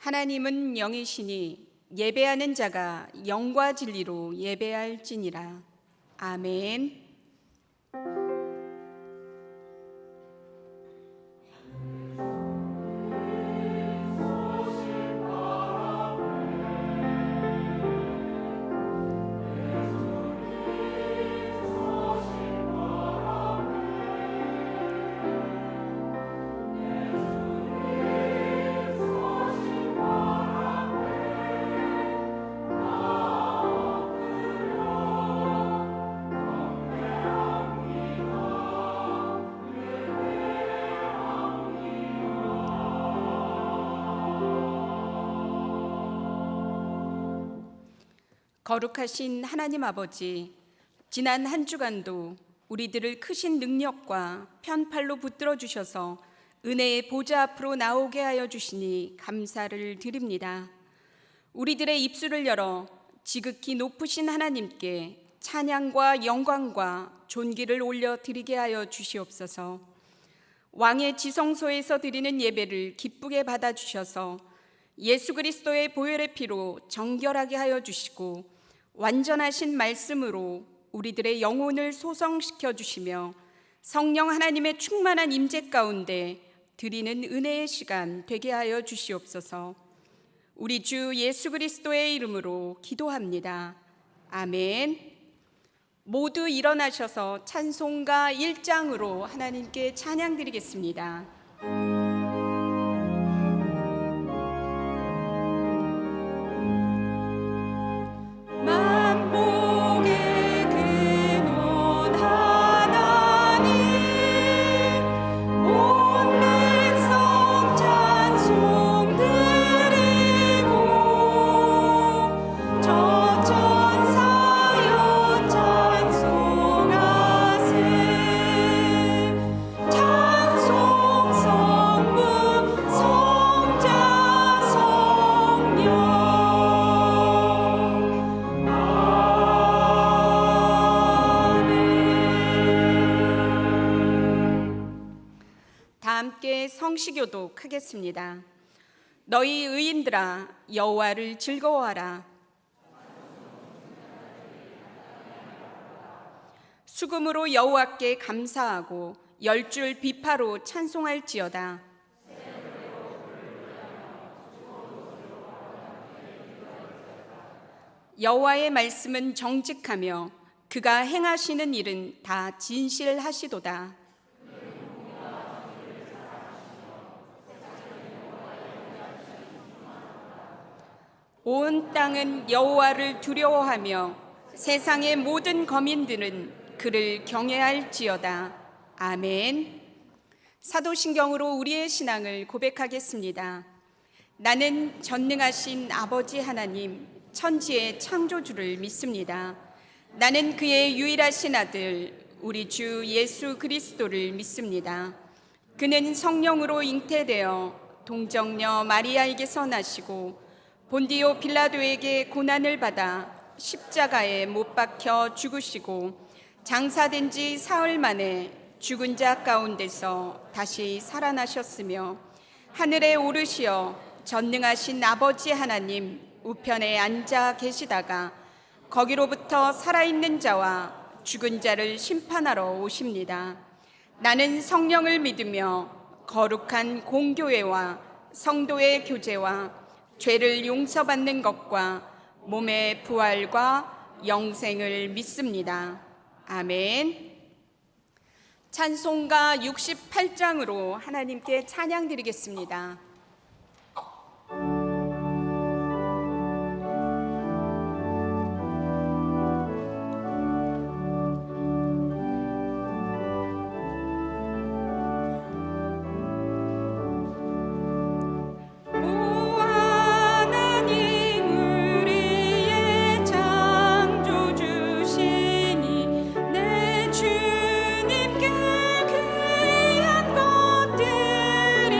하나님은 영이시니 예배하는 자가 영과 진리로 예배할지니라. 아멘. 거룩하신 하나님 아버지, 지난 한 주간도 우리들을 크신 능력과 편팔로 붙들어 주셔서 은혜의 보좌 앞으로 나오게 하여 주시니 감사를 드립니다. 우리들의 입술을 열어 지극히 높으신 하나님께 찬양과 영광과 존귀를 올려드리게 하여 주시옵소서. 왕의 지성소에서 드리는 예배를 기쁘게 받아주셔서 예수 그리스도의 보혈의 피로 정결하게 하여 주시고 완전하신 말씀으로 우리들의 영혼을 소성시켜 주시며 성령 하나님의 충만한 임재 가운데 드리는 은혜의 시간 되게 하여 주시옵소서. 우리 주 예수 그리스도의 이름으로 기도합니다. 아멘. 모두 일어나셔서 찬송가 1장으로 하나님께 찬양드리겠습니다. 함께 성시교독 하겠습니다. 너희 의인들아 여호와를 즐거워하라. 수금으로 여호와께 감사하고 열줄 비파로 찬송할지어다. 여호와의 말씀은 정직하며 그가 행하시는 일은 다 진실하시도다. 온 땅은 여호와를 두려워하며 세상의 모든 거민들은 그를 경외할지어다. 아멘. 사도신경으로 우리의 신앙을 고백하겠습니다. 나는 전능하신 아버지 하나님 천지의 창조주를 믿습니다. 나는 그의 유일하신 아들 우리 주 예수 그리스도를 믿습니다. 그는 성령으로 잉태되어 동정녀 마리아에게서 나시고 본디오 빌라도에게 고난을 받아 십자가에 못 박혀 죽으시고 장사된 지 사흘 만에 죽은 자 가운데서 다시 살아나셨으며 하늘에 오르시어 전능하신 아버지 하나님 우편에 앉아 계시다가 거기로부터 살아있는 자와 죽은 자를 심판하러 오십니다. 나는 성령을 믿으며 거룩한 공교회와 성도의 교제와 죄를 용서받는 것과 몸의 부활과 영생을 믿습니다. 아멘. 찬송가 68장으로 하나님께 찬양드리겠습니다. 주님께 귀한 것들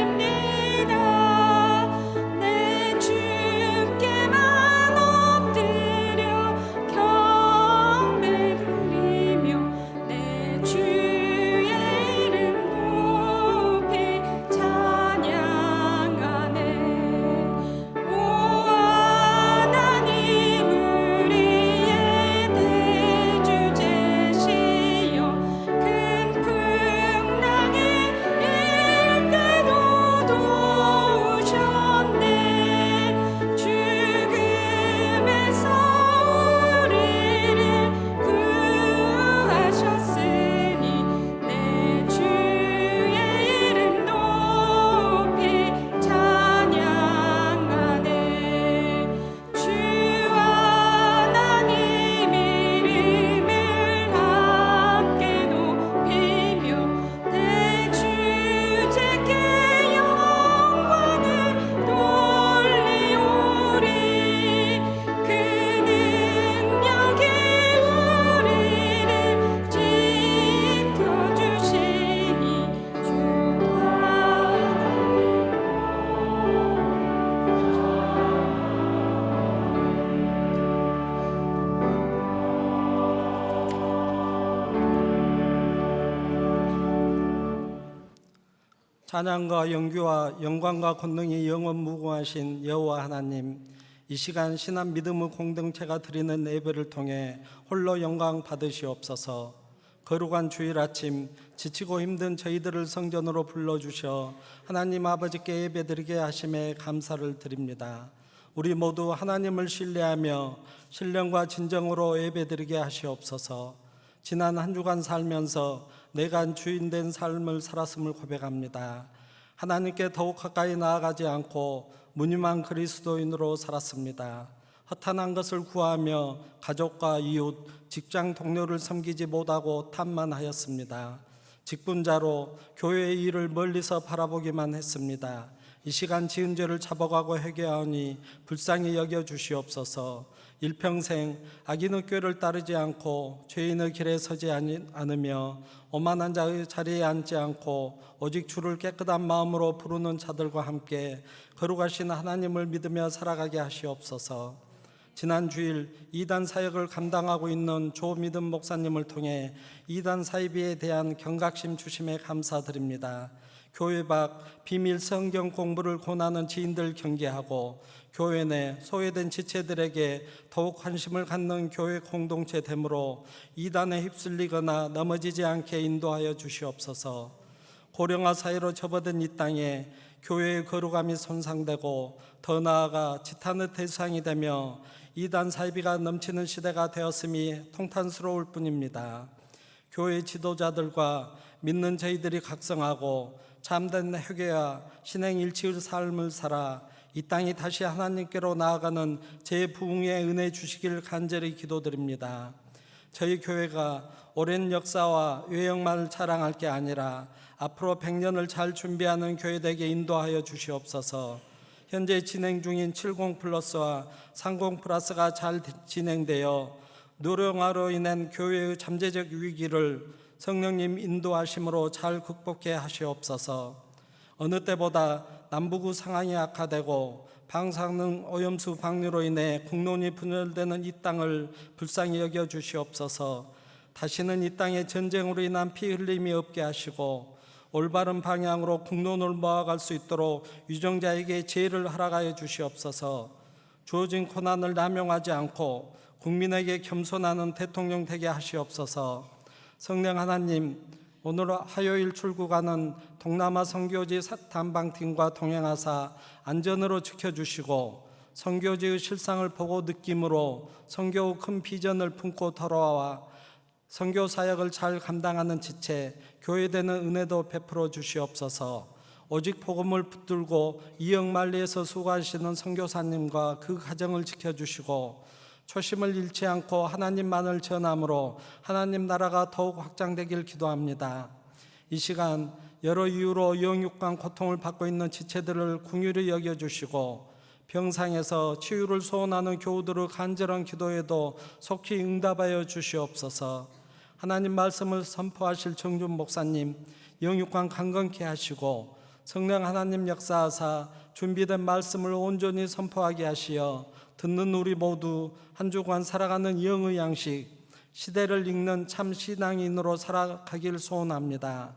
찬양과 영규와 영광과 권능이 영원 무궁하신 여호와 하나님, 이 시간 신한 믿음의 공동체가 드리는 예배를 통해 홀로 영광 받으시옵소서. 거룩한 주일 아침 지치고 힘든 저희들을 성전으로 불러주셔 하나님 아버지께 예배드리게 하심에 감사를 드립니다. 우리 모두 하나님을 신뢰하며 신령과 진정으로 예배드리게 하시옵소서. 지난 한 주간 살면서 내가 주인된 삶을 살았음을 고백합니다. 하나님께 더욱 가까이 나아가지 않고 무늬만 그리스도인으로 살았습니다. 허탄한 것을 구하며 가족과 이웃, 직장 동료를 섬기지 못하고 탐만하였습니다. 직분자로 교회의 일을 멀리서 바라보기만 했습니다. 이 시간 지은 죄를 잡아가고 회개하오니 불쌍히 여겨 주시옵소서. 일평생 악인의 꾀를 따르지 않고 죄인의 길에 서지 않으며 오만한 자의 자리에 앉지 않고 오직 주를 깨끗한 마음으로 부르는 자들과 함께 거룩하신 하나님을 믿으며 살아가게 하시옵소서. 지난 주일 이단 사역을 감당하고 있는 조미든 목사님을 통해 이단 사이비에 대한 경각심 주심에 감사드립니다. 교회 밖 비밀 성경 공부를 권하는 지인들 경계하고 교회 내 소외된 지체들에게 더욱 관심을 갖는 교회 공동체 되므로 이단에 휩쓸리거나 넘어지지 않게 인도하여 주시옵소서. 고령화 사회로 접어든 이 땅에 교회의 거룩함이 손상되고 더 나아가 지탄의 대상이 되며 이단 사이비가 넘치는 시대가 되었음이 통탄스러울 뿐입니다. 교회 지도자들과 믿는 저희들이 각성하고 참된 회개와 신행일치의 삶을 살아 이 땅이 다시 하나님께로 나아가는 재부흥의 은혜 주시길 간절히 기도드립니다. 저희 교회가 오랜 역사와 외형만을 자랑할 게 아니라 앞으로 100년을 잘 준비하는 교회 되게 인도하여 주시옵소서. 현재 진행 중인 70 플러스와 30 플러스가 잘 진행되어 노령화로 인한 교회의 잠재적 위기를 성령님 인도하심으로 잘 극복해 하시옵소서. 어느 때보다 남북의 상황이 악화되고 방사능 오염수 방류로 인해 국론이 분열되는 이 땅을 불쌍히 여겨 주시옵소서. 다시는 이 땅에 전쟁으로 인한 피 흘림이 없게 하시고 올바른 방향으로 국론을 모아갈 수 있도록 유정자에게 지혜를 허락하여 주시옵소서. 주어진 고난을 남용하지 않고 국민에게 겸손하는 대통령 되게 하시옵소서. 성령 하나님, 오늘 화요일 출국하는 동남아 선교지 단방팀과 동행하사 안전으로 지켜주시고 선교지의 실상을 보고 느낌으로 선교의 큰 비전을 품고 돌아와 선교 사역을 잘 감당하는 지체, 교회되는 은혜도 베풀어 주시옵소서. 오직 복음을 붙들고 이역만리에서 수고하시는 선교사님과 그 가정을 지켜주시고 초심을 잃지 않고 하나님만을 전함으로 하나님 나라가 더욱 확장되길 기도합니다. 이 시간 여러 이유로 영육간 고통을 받고 있는 지체들을 긍휼히 여겨주시고 병상에서 치유를 소원하는 교우들의 간절한 기도에도 속히 응답하여 주시옵소서. 하나님 말씀을 선포하실 정준 목사님 영육간 강건케 하시고 성령 하나님 역사하사 준비된 말씀을 온전히 선포하게 하시어 듣는 우리 모두 한 주간 살아가는 영의 양식, 시대를 읽는 참 신앙인으로 살아가길 소원합니다.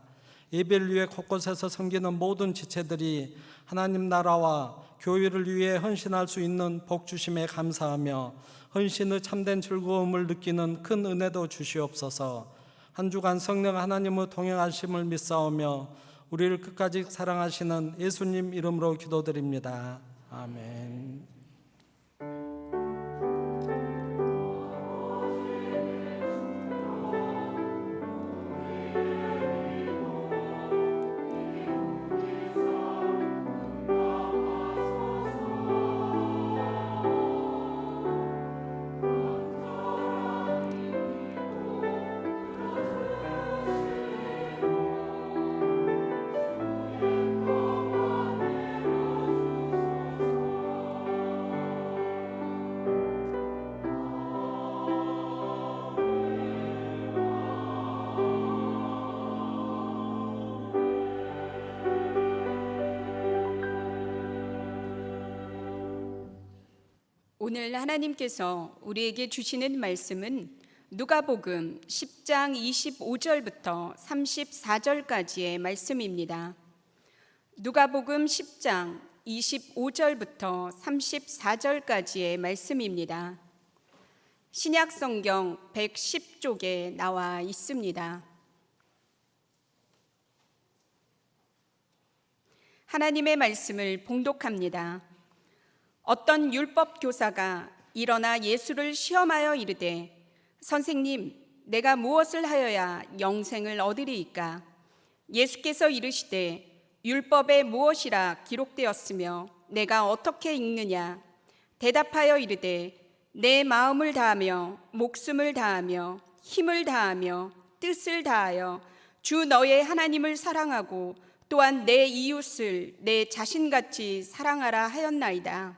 예배를 위해 곳곳에서 섬기는 모든 지체들이 하나님 나라와 교회를 위해 헌신할 수 있는 복 주심에 감사하며 헌신의 참된 즐거움을 느끼는 큰 은혜도 주시옵소서. 한 주간 성령 하나님의 동행하심을 믿사오며 우리를 끝까지 사랑하시는 예수님 이름으로 기도드립니다. 아멘. 오늘 하나님께서 우리에게 주시는 말씀은 누가복음 10장 25절부터 34절까지의 말씀입니다. 누가복음 10장 25절부터 34절까지의 말씀입니다. 신약 성경 110쪽에 나와 있습니다. 하나님의 말씀을 봉독합니다. 어떤 율법 교사가 일어나 예수를 시험하여 이르되, 선생님, 내가 무엇을 하여야 영생을 얻으리이까? 예수께서 이르시되, 율법에 무엇이라 기록되었으며 내가 어떻게 읽느냐? 대답하여 이르되, 내 마음을 다하며 목숨을 다하며 힘을 다하며 뜻을 다하여 주 너의 하나님을 사랑하고 또한 내 이웃을 내 자신같이 사랑하라 하였나이다.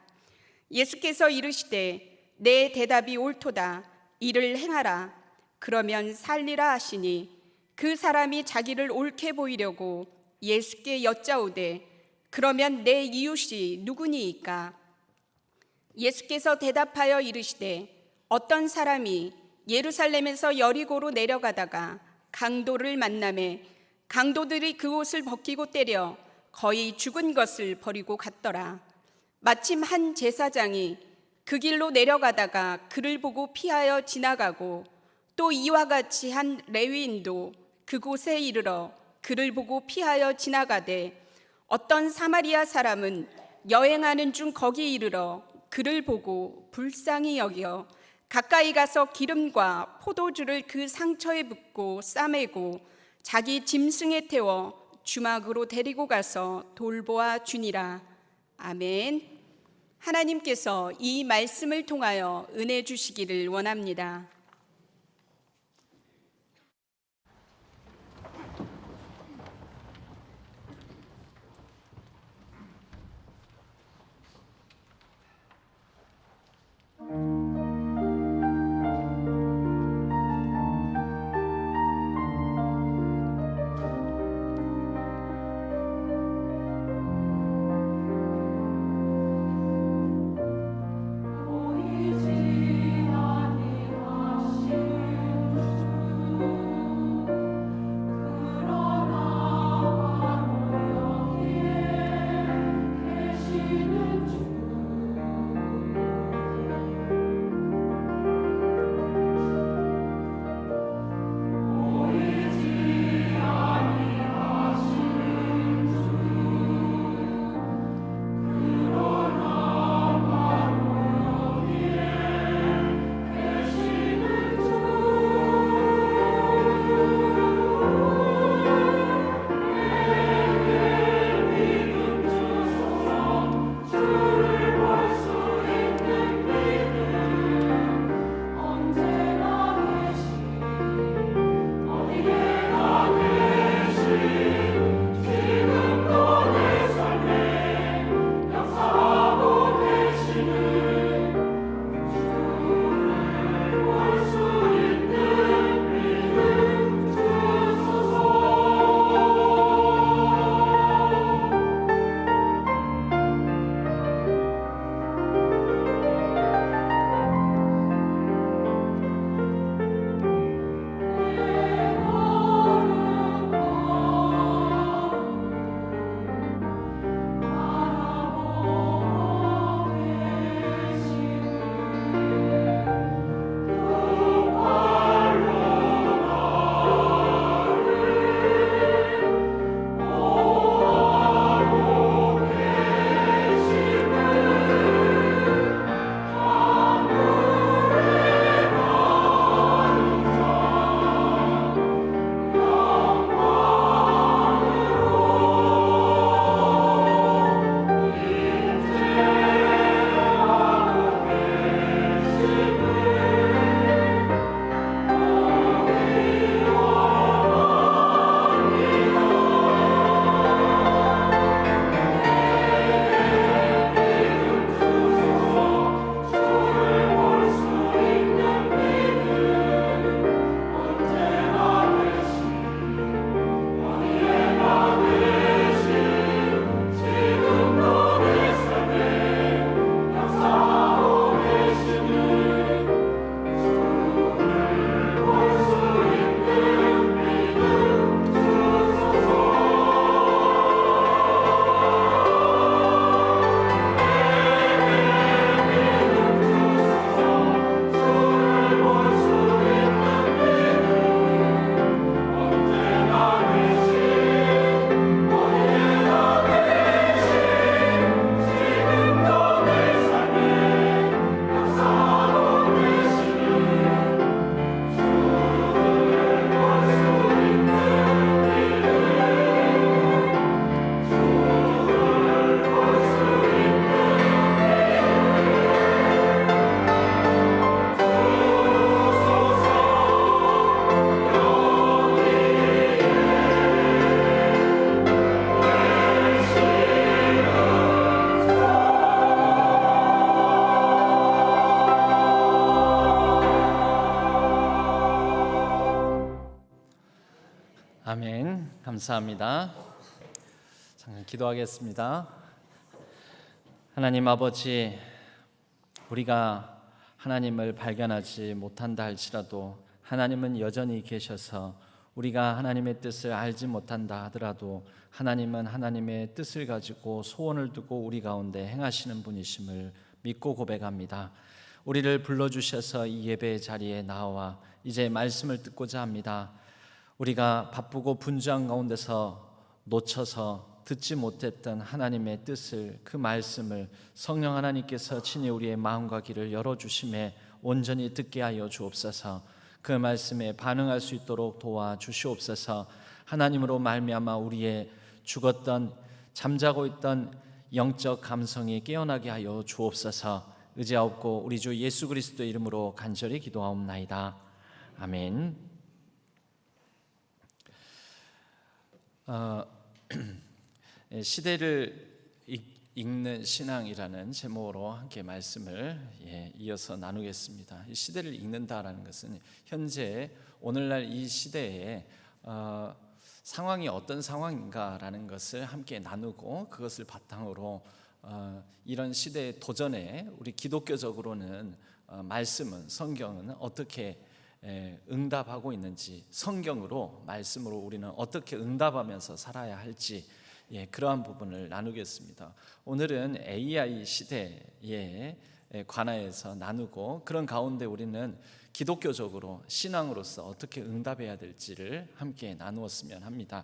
예수께서 이르시되, 내 대답이 옳도다. 이를 행하라. 그러면 살리라 하시니, 그 사람이 자기를 옳게 보이려고 예수께 여짜오되, 그러면 내 이웃이 누구니이까? 예수께서 대답하여 이르시되, 어떤 사람이 예루살렘에서 여리고로 내려가다가 강도를 만나매 강도들이 그 옷을 벗기고 때려 거의 죽은 것을 버리고 갔더라. 마침 한 제사장이 그 길로 내려가다가 그를 보고 피하여 지나가고, 또 이와 같이 한 레위인도 그곳에 이르러 그를 보고 피하여 지나가되, 어떤 사마리아 사람은 여행하는 중 거기 이르러 그를 보고 불쌍히 여겨 가까이 가서 기름과 포도주를 그 상처에 붓고 싸매고 자기 짐승에 태워 주막으로 데리고 가서 돌보아 주니라. 아멘. 하나님께서 이 말씀을 통하여 은혜 주시기를 원합니다. 아멘. 감사합니다. 잠깐 기도하겠습니다. 하나님 아버지, 우리가 하나님을 발견하지 못한다 할지라도 하나님은 여전히 계셔서, 우리가 하나님의 뜻을 알지 못한다 하더라도 하나님은 하나님의 뜻을 가지고 소원을 두고 우리 가운데 행하시는 분이심을 믿고 고백합니다. 우리를 불러주셔서 이 예배의 자리에 나와 이제 말씀을 듣고자 합니다. 우리가 바쁘고 분주한 가운데서 놓쳐서 듣지 못했던 하나님의 뜻을, 그 말씀을 성령 하나님께서 친히 우리의 마음과 귀를 열어주심에 온전히 듣게 하여 주옵소서. 그 말씀에 반응할 수 있도록 도와주시옵소서. 하나님으로 말미암아 우리의 죽었던, 잠자고 있던 영적 감성이 깨어나게 하여 주옵소서. 의지하옵고 우리 주 예수 그리스도 이름으로 간절히 기도하옵나이다. 아멘. 시대를 읽는 신앙이라는 제목으로 함께 말씀을 이어서 나누겠습니다. 이 시대를 읽는다라는 것은 현재 오늘날 이 시대에 상황이 어떤 상황인가라는 것을 함께 나누고, 그것을 바탕으로 이런 시대의 도전에 우리 기독교적으로는 말씀은, 성경은 어떻게 응답하고 있는지, 성경으로, 말씀으로 우리는 어떻게 응답하면서 살아야 할지, 그러한 부분을 나누겠습니다. 오늘은 AI 시대에 관하여서 나누고, 그런 가운데 우리는 기독교적으로 신앙으로서 어떻게 응답해야 될지를 함께 나누었으면 합니다.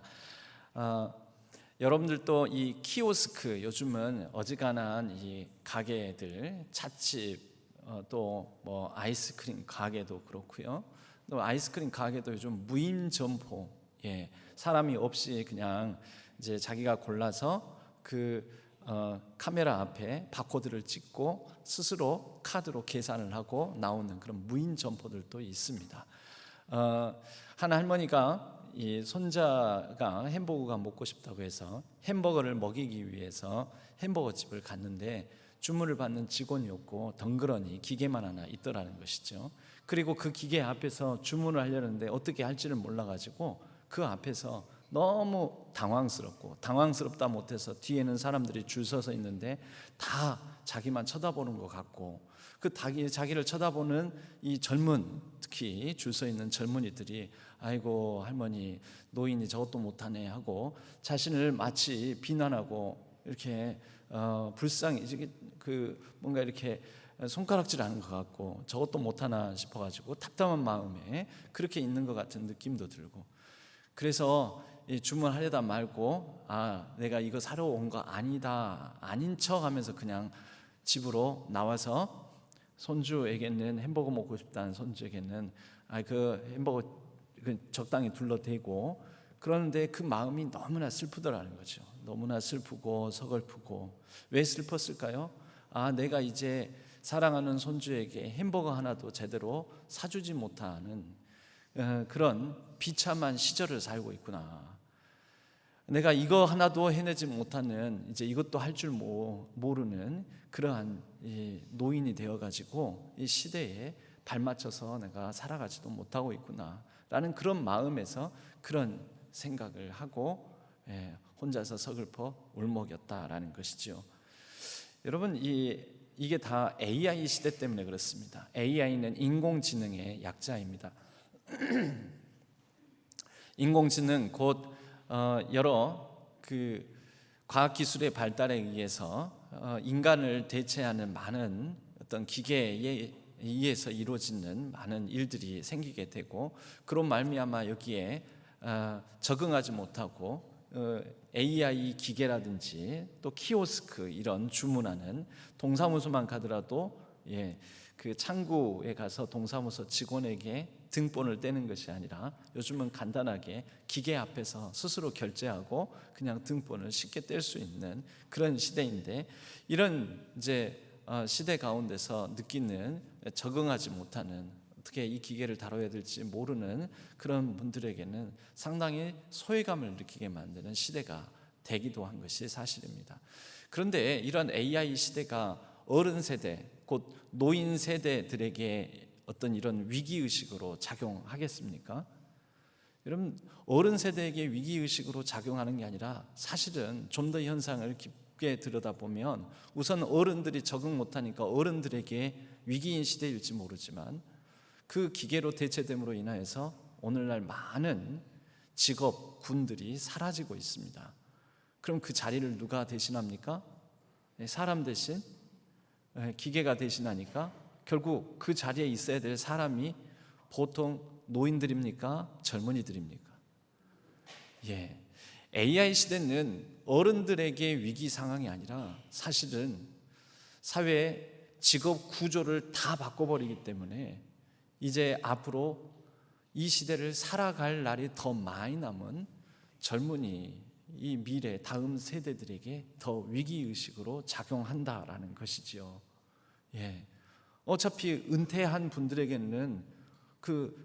여러분들도 이 키오스크, 요즘은 어지간한 이 가게들, 찻집, 또 뭐 아이스크림 가게도 그렇고요. 또 아이스크림 가게도 요즘 무인 점포, 사람이 없이 그냥 이제 자기가 골라서 그 카메라 앞에 바코드를 찍고 스스로 카드로 계산을 하고 나오는 그런 무인 점포들도 있습니다. 한 할머니가 이 손자가 햄버거가 먹고 싶다고 해서 햄버거를 먹이기 위해서 햄버거 집을 갔는데, 주문을 받는 직원이 없고 덩그러니 기계만 하나 있더라는 것이죠. 그리고 그 기계 앞에서 주문을 하려는데 어떻게 할지를 몰라가지고 그 앞에서 너무 당황스럽다 못해서 뒤에는 사람들이 줄 서서 있는데 다 자기만 쳐다보는 것 같고, 그 자기를 쳐다보는 이 젊은, 특히 줄 서 있는 젊은이들이 아이고 할머니, 노인이 저것도 못하네 하고 자신을 마치 비난하고 이렇게 불쌍히, 뭔가 이렇게 손가락질하는 것 같고 저것도 못하나 싶어가지고 답답한 마음에 그렇게 있는 것 같은 느낌도 들고, 그래서 주문하려다 말고 내가 이거 사러 온 거 아니다, 아닌 척 하면서 그냥 집으로 나와서 손주에게는, 햄버거 먹고 싶다는 손주에게는 그 햄버거 적당히 둘러대고, 그러는데 그 마음이 너무나 슬프더라는 거죠. 너무나 슬프고 서글프고. 왜 슬펐을까요? 내가 이제 사랑하는 손주에게 햄버거 하나도 제대로 사주지 못하는 그런 비참한 시절을 살고 있구나. 내가 이거 하나도 해내지 못하는, 이제 이것도 할 줄 모르는 그러한 노인이 되어가지고 이 시대에 발맞춰서 내가 살아가지도 못하고 있구나 라는 그런 마음에서 그런 생각을 하고 혼자서 서글퍼 울먹였다라는 것이죠. 여러분, 이게 다 AI 시대 때문에 그렇습니다. AI는 인공지능의 약자입니다. 인공지능, 곧 여러 그 과학기술의 발달에 의해서 인간을 대체하는 많은 어떤 기계에 의해서 이루어지는 많은 일들이 생기게 되고, 그런 말미암아 여기에 적응하지 못하고 AI 기계라든지 또 키오스크, 이런 주문하는, 동사무소만 가더라도 그 창구에 가서 동사무소 직원에게 등본을 떼는 것이 아니라 요즘은 간단하게 기계 앞에서 스스로 결제하고 그냥 등본을 쉽게 뗄 수 있는 그런 시대인데, 이런 이제 시대 가운데서 느끼는, 적응하지 못하는, 어떻게 이 기계를 다뤄야 될지 모르는 그런 분들에게는 상당히 소외감을 느끼게 만드는 시대가 되기도 한 것이 사실입니다. 그런데 이런 AI 시대가 어른 세대, 곧 노인 세대들에게 어떤 이런 위기의식으로 작용하겠습니까? 여러분, 어른 세대에게 위기의식으로 작용하는 게 아니라 사실은 좀 더 현상을 깊게 들여다보면 우선 어른들이 적응 못하니까 어른들에게 위기인 시대일지 모르지만 그 기계로 대체됨으로 인하여서 오늘날 많은 직업, 군들이 사라지고 있습니다. 그럼 그 자리를 누가 대신합니까? 사람 대신 기계가 대신하니까 결국 그 자리에 있어야 될 사람이 보통 노인들입니까? 젊은이들입니까? AI 시대는 어른들에게 위기 상황이 아니라 사실은 사회의 직업 구조를 다 바꿔버리기 때문에 이제 앞으로 이 시대를 살아갈 날이 더 많이 남은 젊은이, 이 미래 다음 세대들에게 더 위기의식으로 작용한다라는 것이지요. 어차피 은퇴한 분들에게는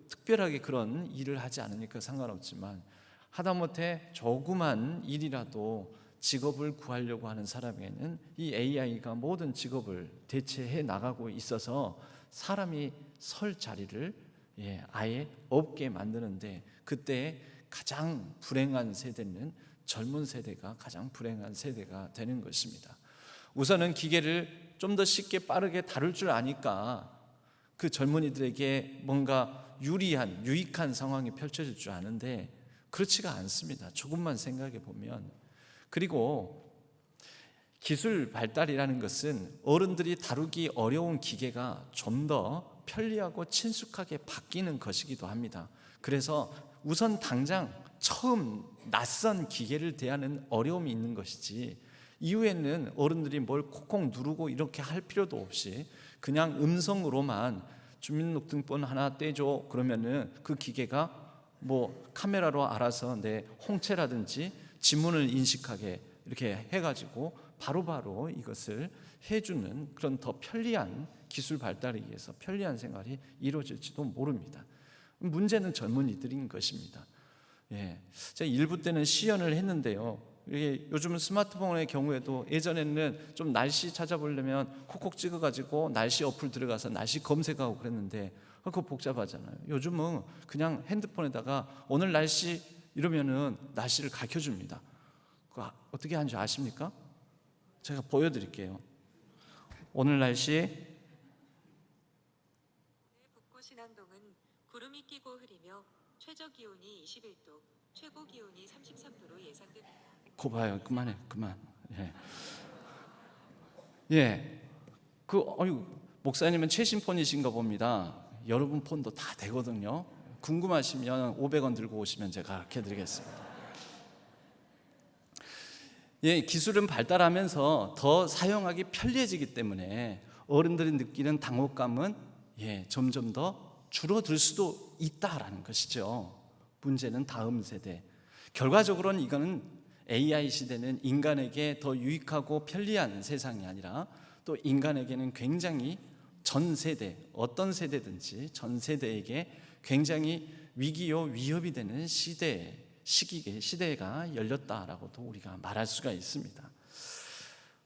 특별하게 그런 일을 하지 않으니까 상관없지만 하다못해 조그만 일이라도 직업을 구하려고 하는 사람에게는 이 AI가 모든 직업을 대체해 나가고 있어서 사람이 설 자리를 아예 없게 만드는데, 그때 가장 불행한 세대는 젊은 세대가 가장 불행한 세대가 되는 것입니다. 우선은 기계를 좀 더 쉽게 빠르게 다룰 줄 아니까 그 젊은이들에게 뭔가 유익한 상황이 펼쳐질 줄 아는데 그렇지가 않습니다. 조금만 생각해 보면. 그리고 기술 발달이라는 것은 어른들이 다루기 어려운 기계가 좀 더 편리하고 친숙하게 바뀌는 것이기도 합니다. 그래서 우선 당장 처음 낯선 기계를 대하는 어려움이 있는 것이지, 이후에는 어른들이 뭘 콕콕 누르고 이렇게 할 필요도 없이 그냥 음성으로만 주민등록번 하나 떼줘 그러면은 그 기계가 카메라로 알아서 내 홍채라든지 지문을 인식하게 이렇게 해가지고 바로바로 이것을 해주는 그런 더 편리한 기술 발달에 의해서 편리한 생활이 이루어질지도 모릅니다. 문제는 젊은이들인 것입니다. 제가 일부 때는 시연을 했는데요. 요즘은 스마트폰의 경우에도 예전에는 좀 날씨 찾아보려면 콕콕 찍어가지고 날씨 어플 들어가서 날씨 검색하고 그랬는데 그거 복잡하잖아요. 요즘은 그냥 핸드폰에다가 오늘 날씨 이러면은 날씨를 가르쳐줍니다. 그거 어떻게 하는지 아십니까? 제가 보여드릴게요. 오늘 날씨. 북부 신안동은 구름이 끼고 흐리며 최저 기온이 21도, 최고 기온이 33도로 예상됩니다. 거 봐요. 그만해. 그만. 목사님은 최신 폰이신가 봅니다. 여러분 폰도 다 되거든요. 궁금하시면 500원 들고 오시면 제가 가르쳐 드리겠습니다. 기술은 발달하면서 더 사용하기 편리해지기 때문에 어른들이 느끼는 당혹감은 점점 더 줄어들 수도 있다라는 것이죠. 문제는 다음 세대. 결과적으로는 이거는 AI 시대는 인간에게 더 유익하고 편리한 세상이 아니라 또 인간에게는 굉장히 전 세대, 어떤 세대든지 전 세대에게 굉장히 위기요 위협이 되는 시대가 열렸다라고도 우리가 말할 수가 있습니다.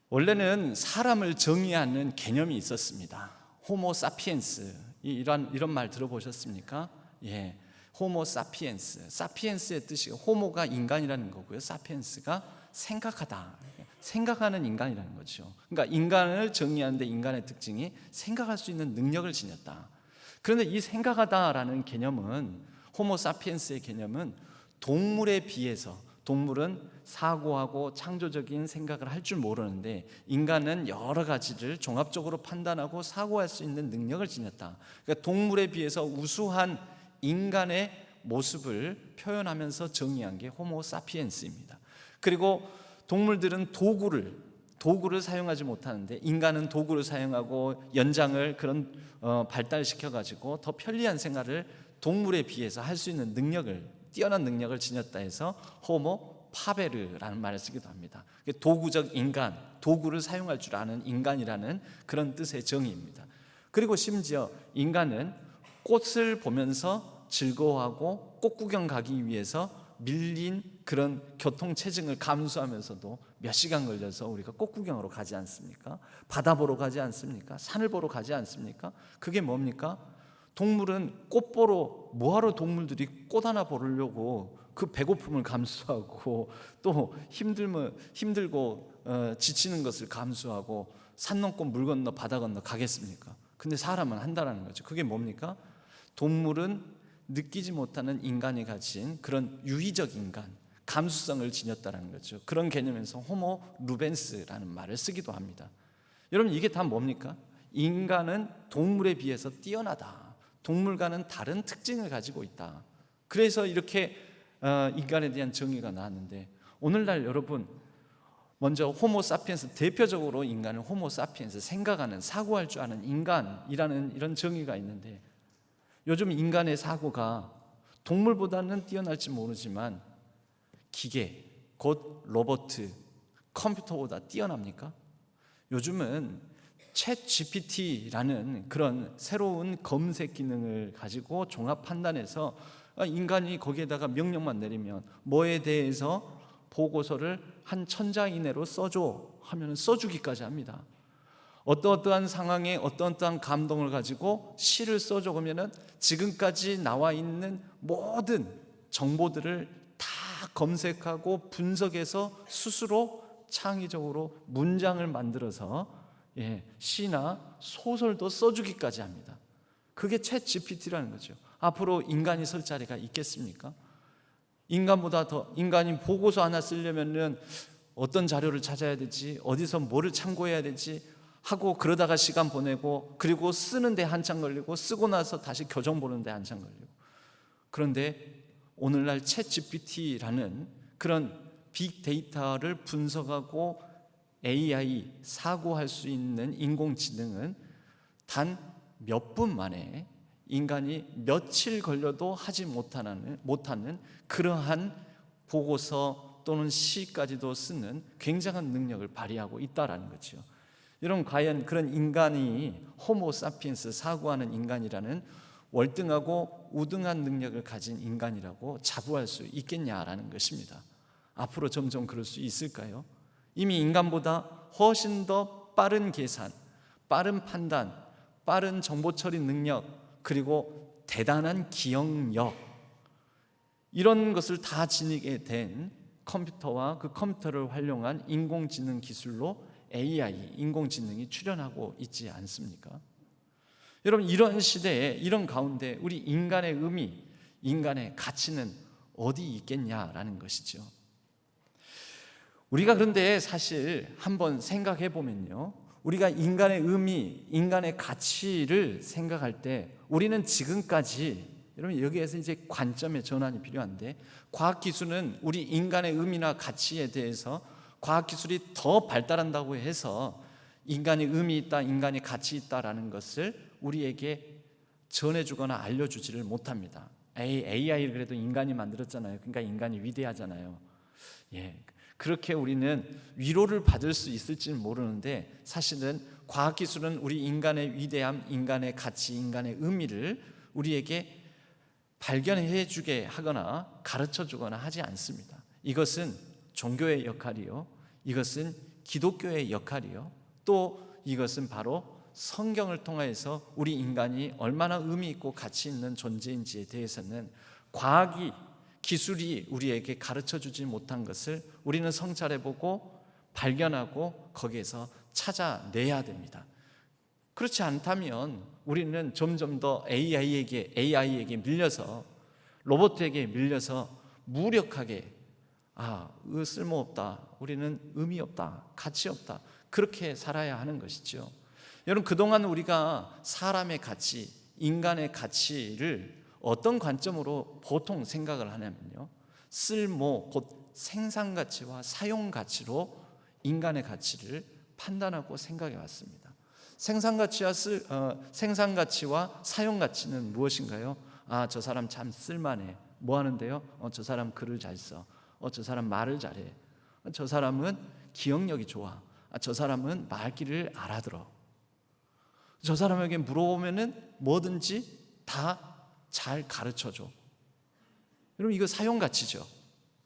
원래는 사람을 정의하는 개념이 있었습니다. 호모 사피엔스, 이런 말 들어보셨습니까? 호모 사피엔스. 사피엔스의 뜻이 호모가 인간이라는 거고요. 사피엔스가 생각하다, 생각하는 인간이라는 거죠. 그러니까 인간을 정의하는데 인간의 특징이 생각할 수 있는 능력을 지녔다. 그런데 이 생각하다라는 개념은, 호모 사피엔스의 개념은 동물에 비해서, 동물은 사고하고 창조적인 생각을 할 줄 모르는데 인간은 여러 가지를 종합적으로 판단하고 사고할 수 있는 능력을 지녔다. 그러니까 동물에 비해서 우수한 인간의 모습을 표현하면서 정의한 게 호모 사피엔스입니다. 그리고 동물들은 도구를 사용하지 못하는데 인간은 도구를 사용하고 연장을 발달시켜 가지고 더 편리한 생활을 동물에 비해서 할 수 있는 뛰어난 능력을 지녔다 해서 호모 파베르라는 말을 쓰기도 합니다. 도구적 인간, 도구를 사용할 줄 아는 인간이라는 그런 뜻의 정의입니다. 그리고 심지어 인간은 꽃을 보면서 즐거워하고 꽃 구경 가기 위해서 밀린 그런 교통체증을 감수하면서도 몇 시간 걸려서 우리가 꽃 구경으로 가지 않습니까? 바다 보러 가지 않습니까? 산을 보러 가지 않습니까? 그게 뭡니까? 동물은 꽃 보러, 뭐하러 동물들이 꽃 하나 보려고 그 배고픔을 감수하고 또 힘들고 지치는 것을 감수하고 산 넘고 물 건너 바다 건너 가겠습니까? 근데 사람은 한다라는 거죠. 그게 뭡니까? 동물은 느끼지 못하는 인간이 가진 그런 유의적 인간, 감수성을 지녔다는 거죠. 그런 개념에서 호모 루벤스라는 말을 쓰기도 합니다. 여러분, 이게 다 뭡니까? 인간은 동물에 비해서 뛰어나다. 동물과는 다른 특징을 가지고 있다. 그래서 이렇게 인간에 대한 정의가 나왔는데, 오늘날 여러분, 먼저 호모 사피엔스, 대표적으로 인간은 호모 사피엔스, 생각하는, 사고할 줄 아는 인간이라는 이런 정의가 있는데, 요즘 인간의 사고가 동물보다는 뛰어날지 모르지만 기계, 곧 로봇, 컴퓨터보다 뛰어납니까? 요즘은 챗 GPT라는 그런 새로운 검색 기능을 가지고 종합 판단해서 인간이 거기에다가 명령만 내리면 뭐에 대해서 보고서를 한 1000자 이내로 써줘 하면 써주기까지 합니다. 어떠한 상황에 어떠한 감동을 가지고 시를 써줘 그러면 지금까지 나와 있는 모든 정보들을 다 검색하고 분석해서 스스로 창의적으로 문장을 만들어서 시나 소설도 써주기까지 합니다. 그게 챗 GPT라는 거죠. 앞으로 인간이 설 자리가 있겠습니까? 인간보다 더, 인간이 보고서 하나 쓰려면은 어떤 자료를 찾아야 되지, 어디서 뭐를 참고해야 되지 하고 그러다가 시간 보내고, 그리고 쓰는데 한참 걸리고, 쓰고 나서 다시 교정 보는데 한참 걸리고. 그런데 오늘날 챗 GPT라는 그런 빅데이터를 분석하고 AI, 사고할 수 있는 인공지능은 단 몇 분 만에 인간이 며칠 걸려도 하지 못하는 그러한 보고서 또는 시까지도 쓰는 굉장한 능력을 발휘하고 있다는 거죠. 여러분, 과연 그런 인간이 호모 사피엔스, 사고하는 인간이라는 월등하고 우등한 능력을 가진 인간이라고 자부할 수 있겠냐라는 것입니다. 앞으로 점점 그럴 수 있을까요? 이미 인간보다 훨씬 더 빠른 계산, 빠른 판단, 빠른 정보 처리 능력, 그리고 대단한 기억력, 이런 것을 다 지니게 된 컴퓨터와 그 컴퓨터를 활용한 인공지능 기술로 AI, 인공지능이 출현하고 있지 않습니까? 여러분, 이런 시대에, 이런 가운데 우리 인간의 의미, 인간의 가치는 어디 있겠냐라는 것이죠. 우리가 그런데 사실 한번 생각해 보면요, 우리가 인간의 의미, 인간의 가치를 생각할 때 우리는 지금까지, 여러분 여기에서 이제 관점의 전환이 필요한데, 과학기술은 우리 인간의 의미나 가치에 대해서 과학기술이 더 발달한다고 해서 인간의 의미 있다, 인간의 가치 있다라는 것을 우리에게 전해주거나 알려주지를 못합니다. AI를 그래도 인간이 만들었잖아요. 그러니까 인간이 위대하잖아요. 그렇게 우리는 위로를 받을 수 있을지는 모르는데, 사실은 과학기술은 우리 인간의 위대함, 인간의 가치, 인간의 의미를 우리에게 발견해 주게 하거나 가르쳐 주거나 하지 않습니다. 이것은 종교의 역할이요, 이것은 기독교의 역할이요, 또 이것은 바로 성경을 통해서 우리 인간이 얼마나 의미 있고 가치 있는 존재인지에 대해서는 과학이, 기술이 우리에게 가르쳐 주지 못한 것을 우리는 성찰해보고 발견하고 거기에서 찾아내야 됩니다. 그렇지 않다면 우리는 점점 더 AI에게 밀려서, 로봇에게 밀려서 무력하게 쓸모없다, 우리는 의미 없다, 가치 없다, 그렇게 살아야 하는 것이죠. 여러분, 그동안 우리가 사람의 가치, 인간의 가치를 어떤 관점으로 보통 생각을 하냐면요, 쓸모, 곧 생산가치와 사용가치로 인간의 가치를 판단하고 생각해 왔습니다. 생산가치와 사용가치는 무엇인가요? 저 사람 참 쓸만해. 뭐 하는데요? 저 사람 글을 잘 써. 저 사람 말을 잘해. 저 사람은 기억력이 좋아. 저 사람은 말귀를 알아들어. 저 사람에게 물어보면은 뭐든지 다 잘 가르쳐줘. 여러분, 이거 사용가치죠.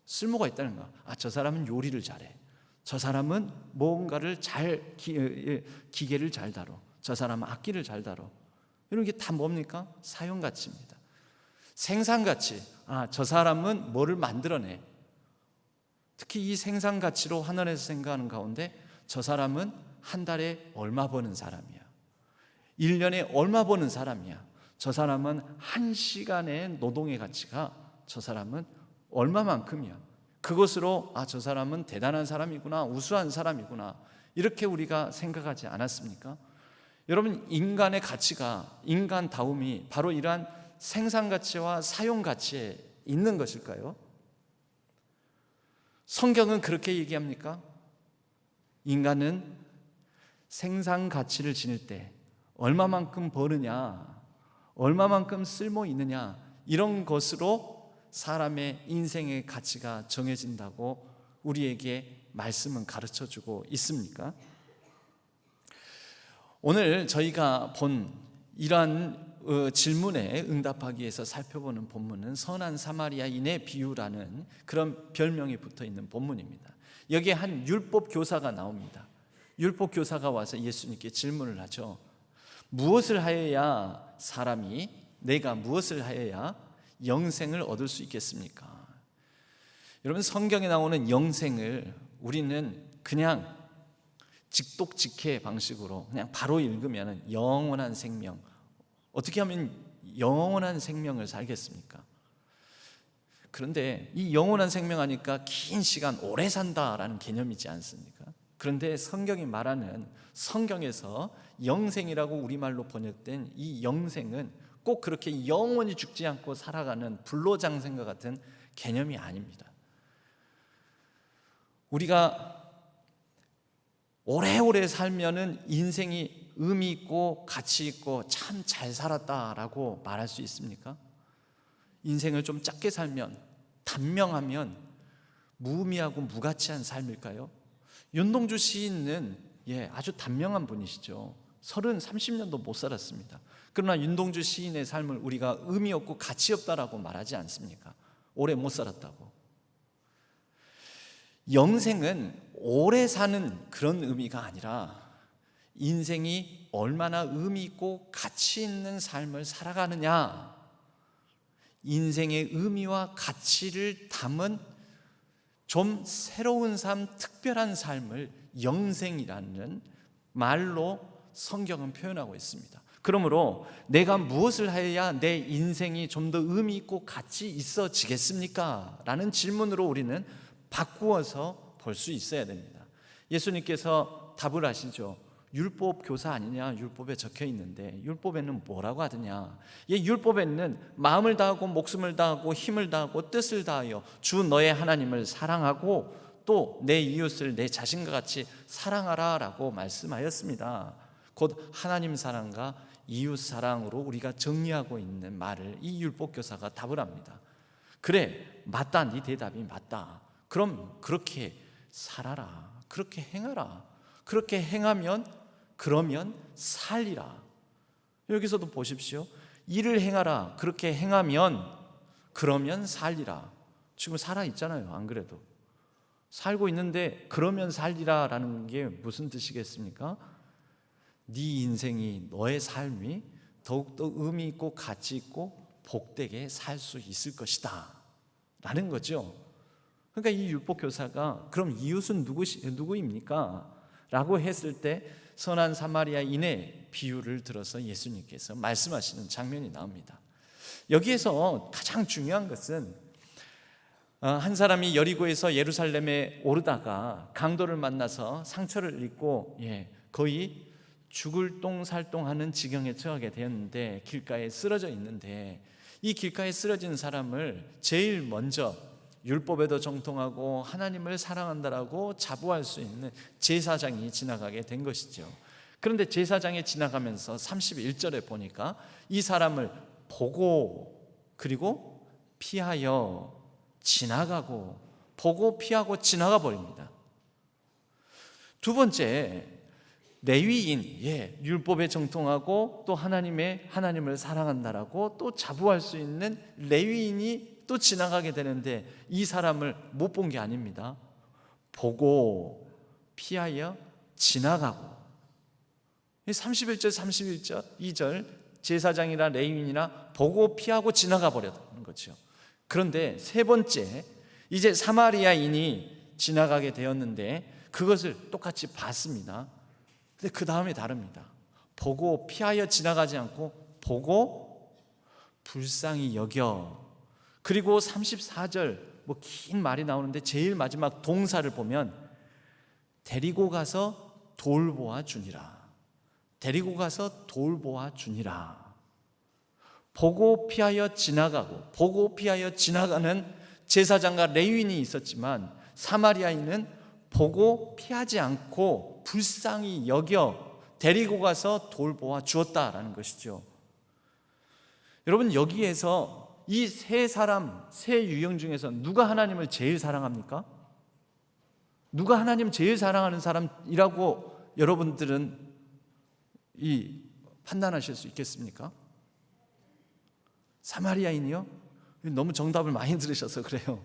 쓸모가 있다는 거. 저 사람은 요리를 잘해. 저 사람은 뭔가를 기계를 잘 다뤄. 저 사람은 악기를 잘 다뤄. 이런 게 다 뭡니까? 사용가치입니다. 생산가치. 저 사람은 뭐를 만들어내. 특히 이 생산가치로 하늘에서 생각하는 가운데 저 사람은 한 달에 얼마 버는 사람이야. 1년에 얼마 버는 사람이야. 저 사람은 한 시간의 노동의 가치가 저 사람은 얼마만큼이야. 그것으로 저 사람은 대단한 사람이구나, 우수한 사람이구나, 이렇게 우리가 생각하지 않았습니까? 여러분, 인간의 가치가, 인간다움이 바로 이러한 생산가치와 사용가치에 있는 것일까요? 성경은 그렇게 얘기합니까? 인간은 생산가치를 지닐 때 얼마만큼 버느냐, 얼마만큼 쓸모 있느냐, 이런 것으로 사람의 인생의 가치가 정해진다고 우리에게 말씀은 가르쳐주고 있습니까? 오늘 저희가 본 이러한 질문에 응답하기 위해서 살펴보는 본문은 선한 사마리아인의 비유라는 그런 별명이 붙어있는 본문입니다. 여기에 한 율법 교사가 나옵니다. 율법 교사가 와서 예수님께 질문을 하죠. 무엇을 하여야 사람이, 내가 무엇을 하여야 영생을 얻을 수 있겠습니까? 여러분, 성경에 나오는 영생을 우리는 그냥 직독직해 방식으로 그냥 바로 읽으면 영원한 생명, 어떻게 하면 영원한 생명을 살겠습니까? 그런데 이 영원한 생명 하니까 긴 시간 오래 산다라는 개념이지 않습니까? 그런데 성경이 말하는, 성경에서 영생이라고 우리말로 번역된 이 영생은 꼭 그렇게 영원히 죽지 않고 살아가는 불로장생과 같은 개념이 아닙니다. 우리가 오래오래 살면은 인생이 의미 있고 가치 있고 참 잘 살았다라고 말할 수 있습니까? 인생을 좀 짧게 살면, 단명하면 무의미하고 무가치한 삶일까요? 윤동주 시인은 아주 단명한 분이시죠. 30년도 못 살았습니다. 그러나 윤동주 시인의 삶을 우리가 의미 없고 가치 없다라고 말하지 않습니까? 오래 못 살았다고. 영생은 오래 사는 그런 의미가 아니라 인생이 얼마나 의미 있고 가치 있는 삶을 살아가느냐, 인생의 의미와 가치를 담은 좀 새로운 삶, 특별한 삶을 영생이라는 말로 성경은 표현하고 있습니다. 그러므로 내가 무엇을 하여야 내 인생이 좀 더 의미 있고 가치 있어지겠습니까? 라는 질문으로 우리는 바꾸어서 볼 수 있어야 됩니다. 예수님께서 답을 하시죠. 율법 교사 아니냐, 율법에 적혀 있는데 율법에는 뭐라고 하더냐. 율법에는 마음을 다하고 목숨을 다하고 힘을 다하고 뜻을 다하여 주 너의 하나님을 사랑하고 또 내 이웃을 내 자신과 같이 사랑하라 라고 말씀하였습니다. 곧 하나님 사랑과 이웃 사랑으로 우리가 정리하고 있는 말을 이 율법 교사가 답을 합니다. 그래, 맞다, 네 대답이 맞다. 그럼 그렇게 살아라, 그렇게 행하라. 그렇게 행하면, 그러면 살리라. 여기서도 보십시오. 일을 행하라, 그렇게 행하면, 그러면 살리라. 지금 살아있잖아요, 안 그래도. 살고 있는데 그러면 살리라라는 게 무슨 뜻이겠습니까? 네 인생이, 너의 삶이 더욱더 의미 있고 가치 있고 복되게 살 수 있을 것이다 라는 거죠. 그러니까 이 율법교사가 그럼 이웃은 누구입니까? 라고 했을 때 선한 사마리아인의 비유를 들어서 예수님께서 말씀하시는 장면이 나옵니다. 여기에서 가장 중요한 것은 한 사람이 여리고에서 예루살렘에 오르다가 강도를 만나서 상처를 입고 거의 죽을 똥살똥하는 지경에 처하게 되었는데 길가에 쓰러져 있는데, 이 길가에 쓰러진 사람을 제일 먼저 율법에도 정통하고 하나님을 사랑한다라고 자부할 수 있는 제사장이 지나가게 된 것이죠. 그런데 제사장이 지나가면서 31절에 보니까 이 사람을 보고 그리고 피하여 지나가고, 보고 피하고 지나가 버립니다. 두 번째, 레위인, 율법에 정통하고 또 하나님을 사랑한다라고 또 자부할 수 있는 레위인이 또 지나가게 되는데 이 사람을 못 본 게 아닙니다. 보고 피하여 지나가고. 31절 32절 2절 제사장이나 레위인이나 보고 피하고 지나가 버렸다는 거죠. 그런데 세 번째, 이제 사마리아인이 지나가게 되었는데 그것을 똑같이 봤습니다. 근데 그 다음에 다릅니다. 보고 피하여 지나가지 않고 보고 불쌍히 여겨. 그리고 34절 긴 말이 나오는데 제일 마지막 동사를 보면 데리고 가서 돌보아 주니라. 데리고 가서 돌보아 주니라. 보고 피하여 지나가고 보고 피하여 지나가는 제사장과 레위인이 있었지만 사마리아인은 보고 피하지 않고 불쌍히 여겨 데리고 가서 돌보아 주었다라는 것이죠. 여러분, 여기에서 이 세 사람, 세 유형 중에서 누가 하나님을 제일 사랑합니까? 누가 하나님 제일 사랑하는 사람이라고 여러분들은 판단하실 수 있겠습니까? 사마리아인이요? 너무 정답을 많이 들으셔서 그래요.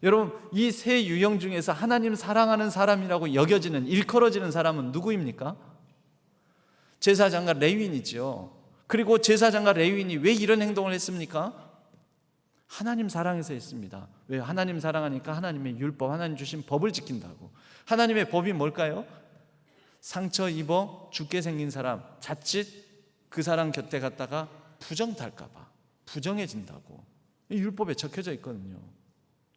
여러분, 이 세 유형 중에서 하나님 사랑하는 사람이라고 여겨지는, 일컬어지는 사람은 누구입니까? 제사장과 레위인이죠. 그리고 제사장과 레위인이 왜 이런 행동을 했습니까? 하나님 사랑해서 했습니다. 왜? 하나님 사랑하니까 하나님의 율법, 하나님 주신 법을 지킨다고. 하나님의 법이 뭘까요? 상처 입어 죽게 생긴 사람, 자칫 그 사람 곁에 갔다가 부정 탈까 봐 부정해진다고. 율법에 적혀져 있거든요.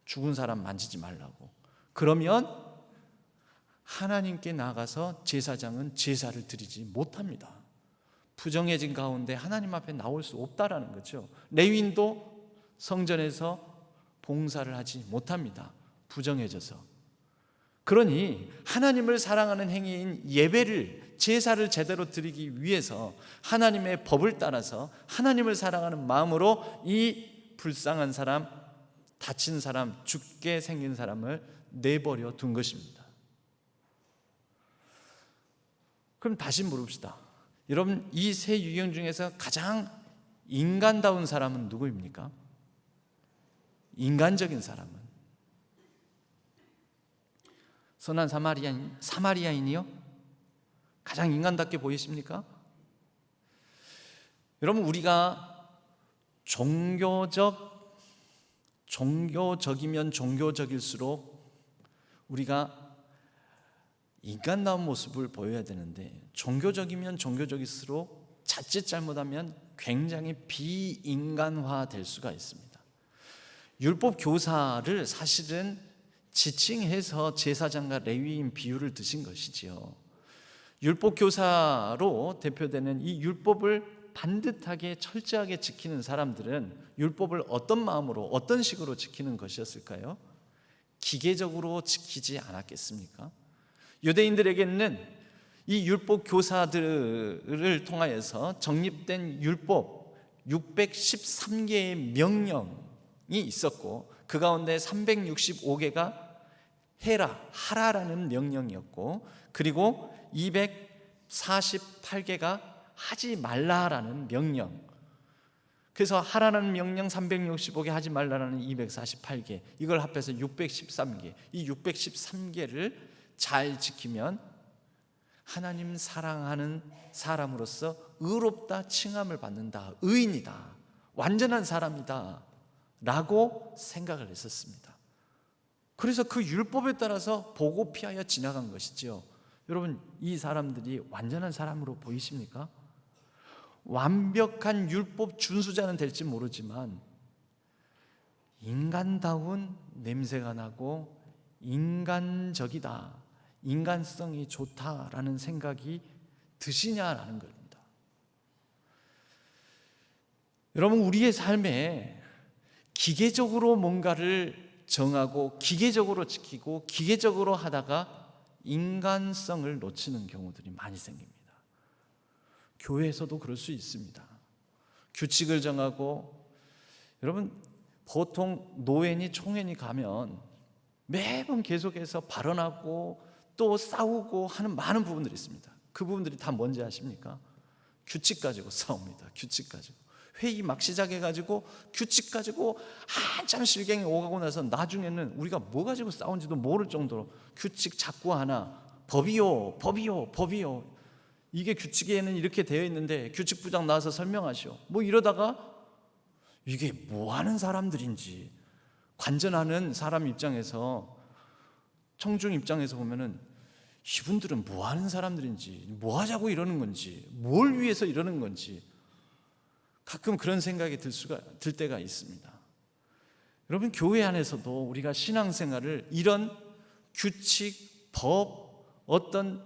죽은 사람 만지지 말라고. 그러면 하나님께 나가서 제사장은 제사를 드리지 못합니다. 부정해진 가운데 하나님 앞에 나올 수 없다라는 거죠. 레위인도 성전에서 봉사를 하지 못합니다. 부정해져서. 그러니 하나님을 사랑하는 행위인 예배를, 제사를 제대로 드리기 위해서 하나님의 법을 따라서 하나님을 사랑하는 마음으로 이 불쌍한 사람, 다친 사람, 죽게 생긴 사람을 내버려 둔 것입니다. 그럼 다시 물읍시다. 여러분, 이 세 유형 중에서 가장 인간다운 사람은 누구입니까? 인간적인 사람은 선한 사마리아인이요? 가장 인간답게 보이십니까? 여러분, 우리가 종교적이면 종교적일수록 우리가 인간다운 모습을 보여야 되는데, 종교적이면 종교적일수록 자칫 잘못하면 굉장히 비인간화될 수가 있습니다. 율법 교사를 사실은 지칭해서 제사장과 레위인 비유를 드신 것이지요. 율법 교사로 대표되는 이 율법을 반듯하게 철저하게 지키는 사람들은 율법을 어떤 마음으로, 어떤 식으로 지키는 것이었을까요? 기계적으로 지키지 않았겠습니까? 유대인들에게는 이 율법 교사들을 통하여서 정립된 율법 613개의 명령이 있었고, 그 가운데 365개가 하라라는 명령이었고, 그리고 248개가 하지 말라라는 명령. 그래서 하라는 명령 365개, 하지 말라라는 248개, 이걸 합해서 613개. 이 613개를 잘 지키면 하나님 사랑하는 사람으로서 의롭다 칭함을 받는다, 의인이다, 완전한 사람이다 라고 생각을 했었습니다. 그래서 그 율법에 따라서 보고 피하여 지나간 것이죠. 여러분, 이 사람들이 완전한 사람으로 보이십니까? 완벽한 율법 준수자는 될지 모르지만 인간다운 냄새가 나고 인간적이다, 인간성이 좋다라는 생각이 드시냐라는 겁니다. 여러분, 우리의 삶에 기계적으로 뭔가를 정하고 기계적으로 지키고 기계적으로 하다가 인간성을 놓치는 경우들이 많이 생깁니다. 교회에서도 그럴 수 있습니다. 규칙을 정하고, 여러분, 보통 노회니 총회니 가면 매번 계속해서 발언하고 또 싸우고 하는 많은 부분들이 있습니다. 그 부분들이 다 뭔지 아십니까? 규칙 가지고 싸웁니다. 규칙 가지고. 회의 막 시작해가지고 규칙 가지고 한참 실갱이 오가고 나서 나중에는 우리가 뭐 가지고 싸운지도 모를 정도로 규칙 자꾸 하나, 법이요, 법이요, 법이요. 이게 규칙에는 이렇게 되어 있는데 규칙부장 나와서 설명하시오. 뭐 이러다가 이게 뭐 하는 사람들인지, 관전하는 사람 입장에서, 청중 입장에서 보면은 이분들은 뭐 하는 사람들인지, 뭐 하자고 이러는 건지, 뭘 위해서 이러는 건지 가끔 그런 생각이 들 때가 있습니다. 여러분, 교회 안에서도 우리가 신앙생활을 이런 규칙, 법, 어떤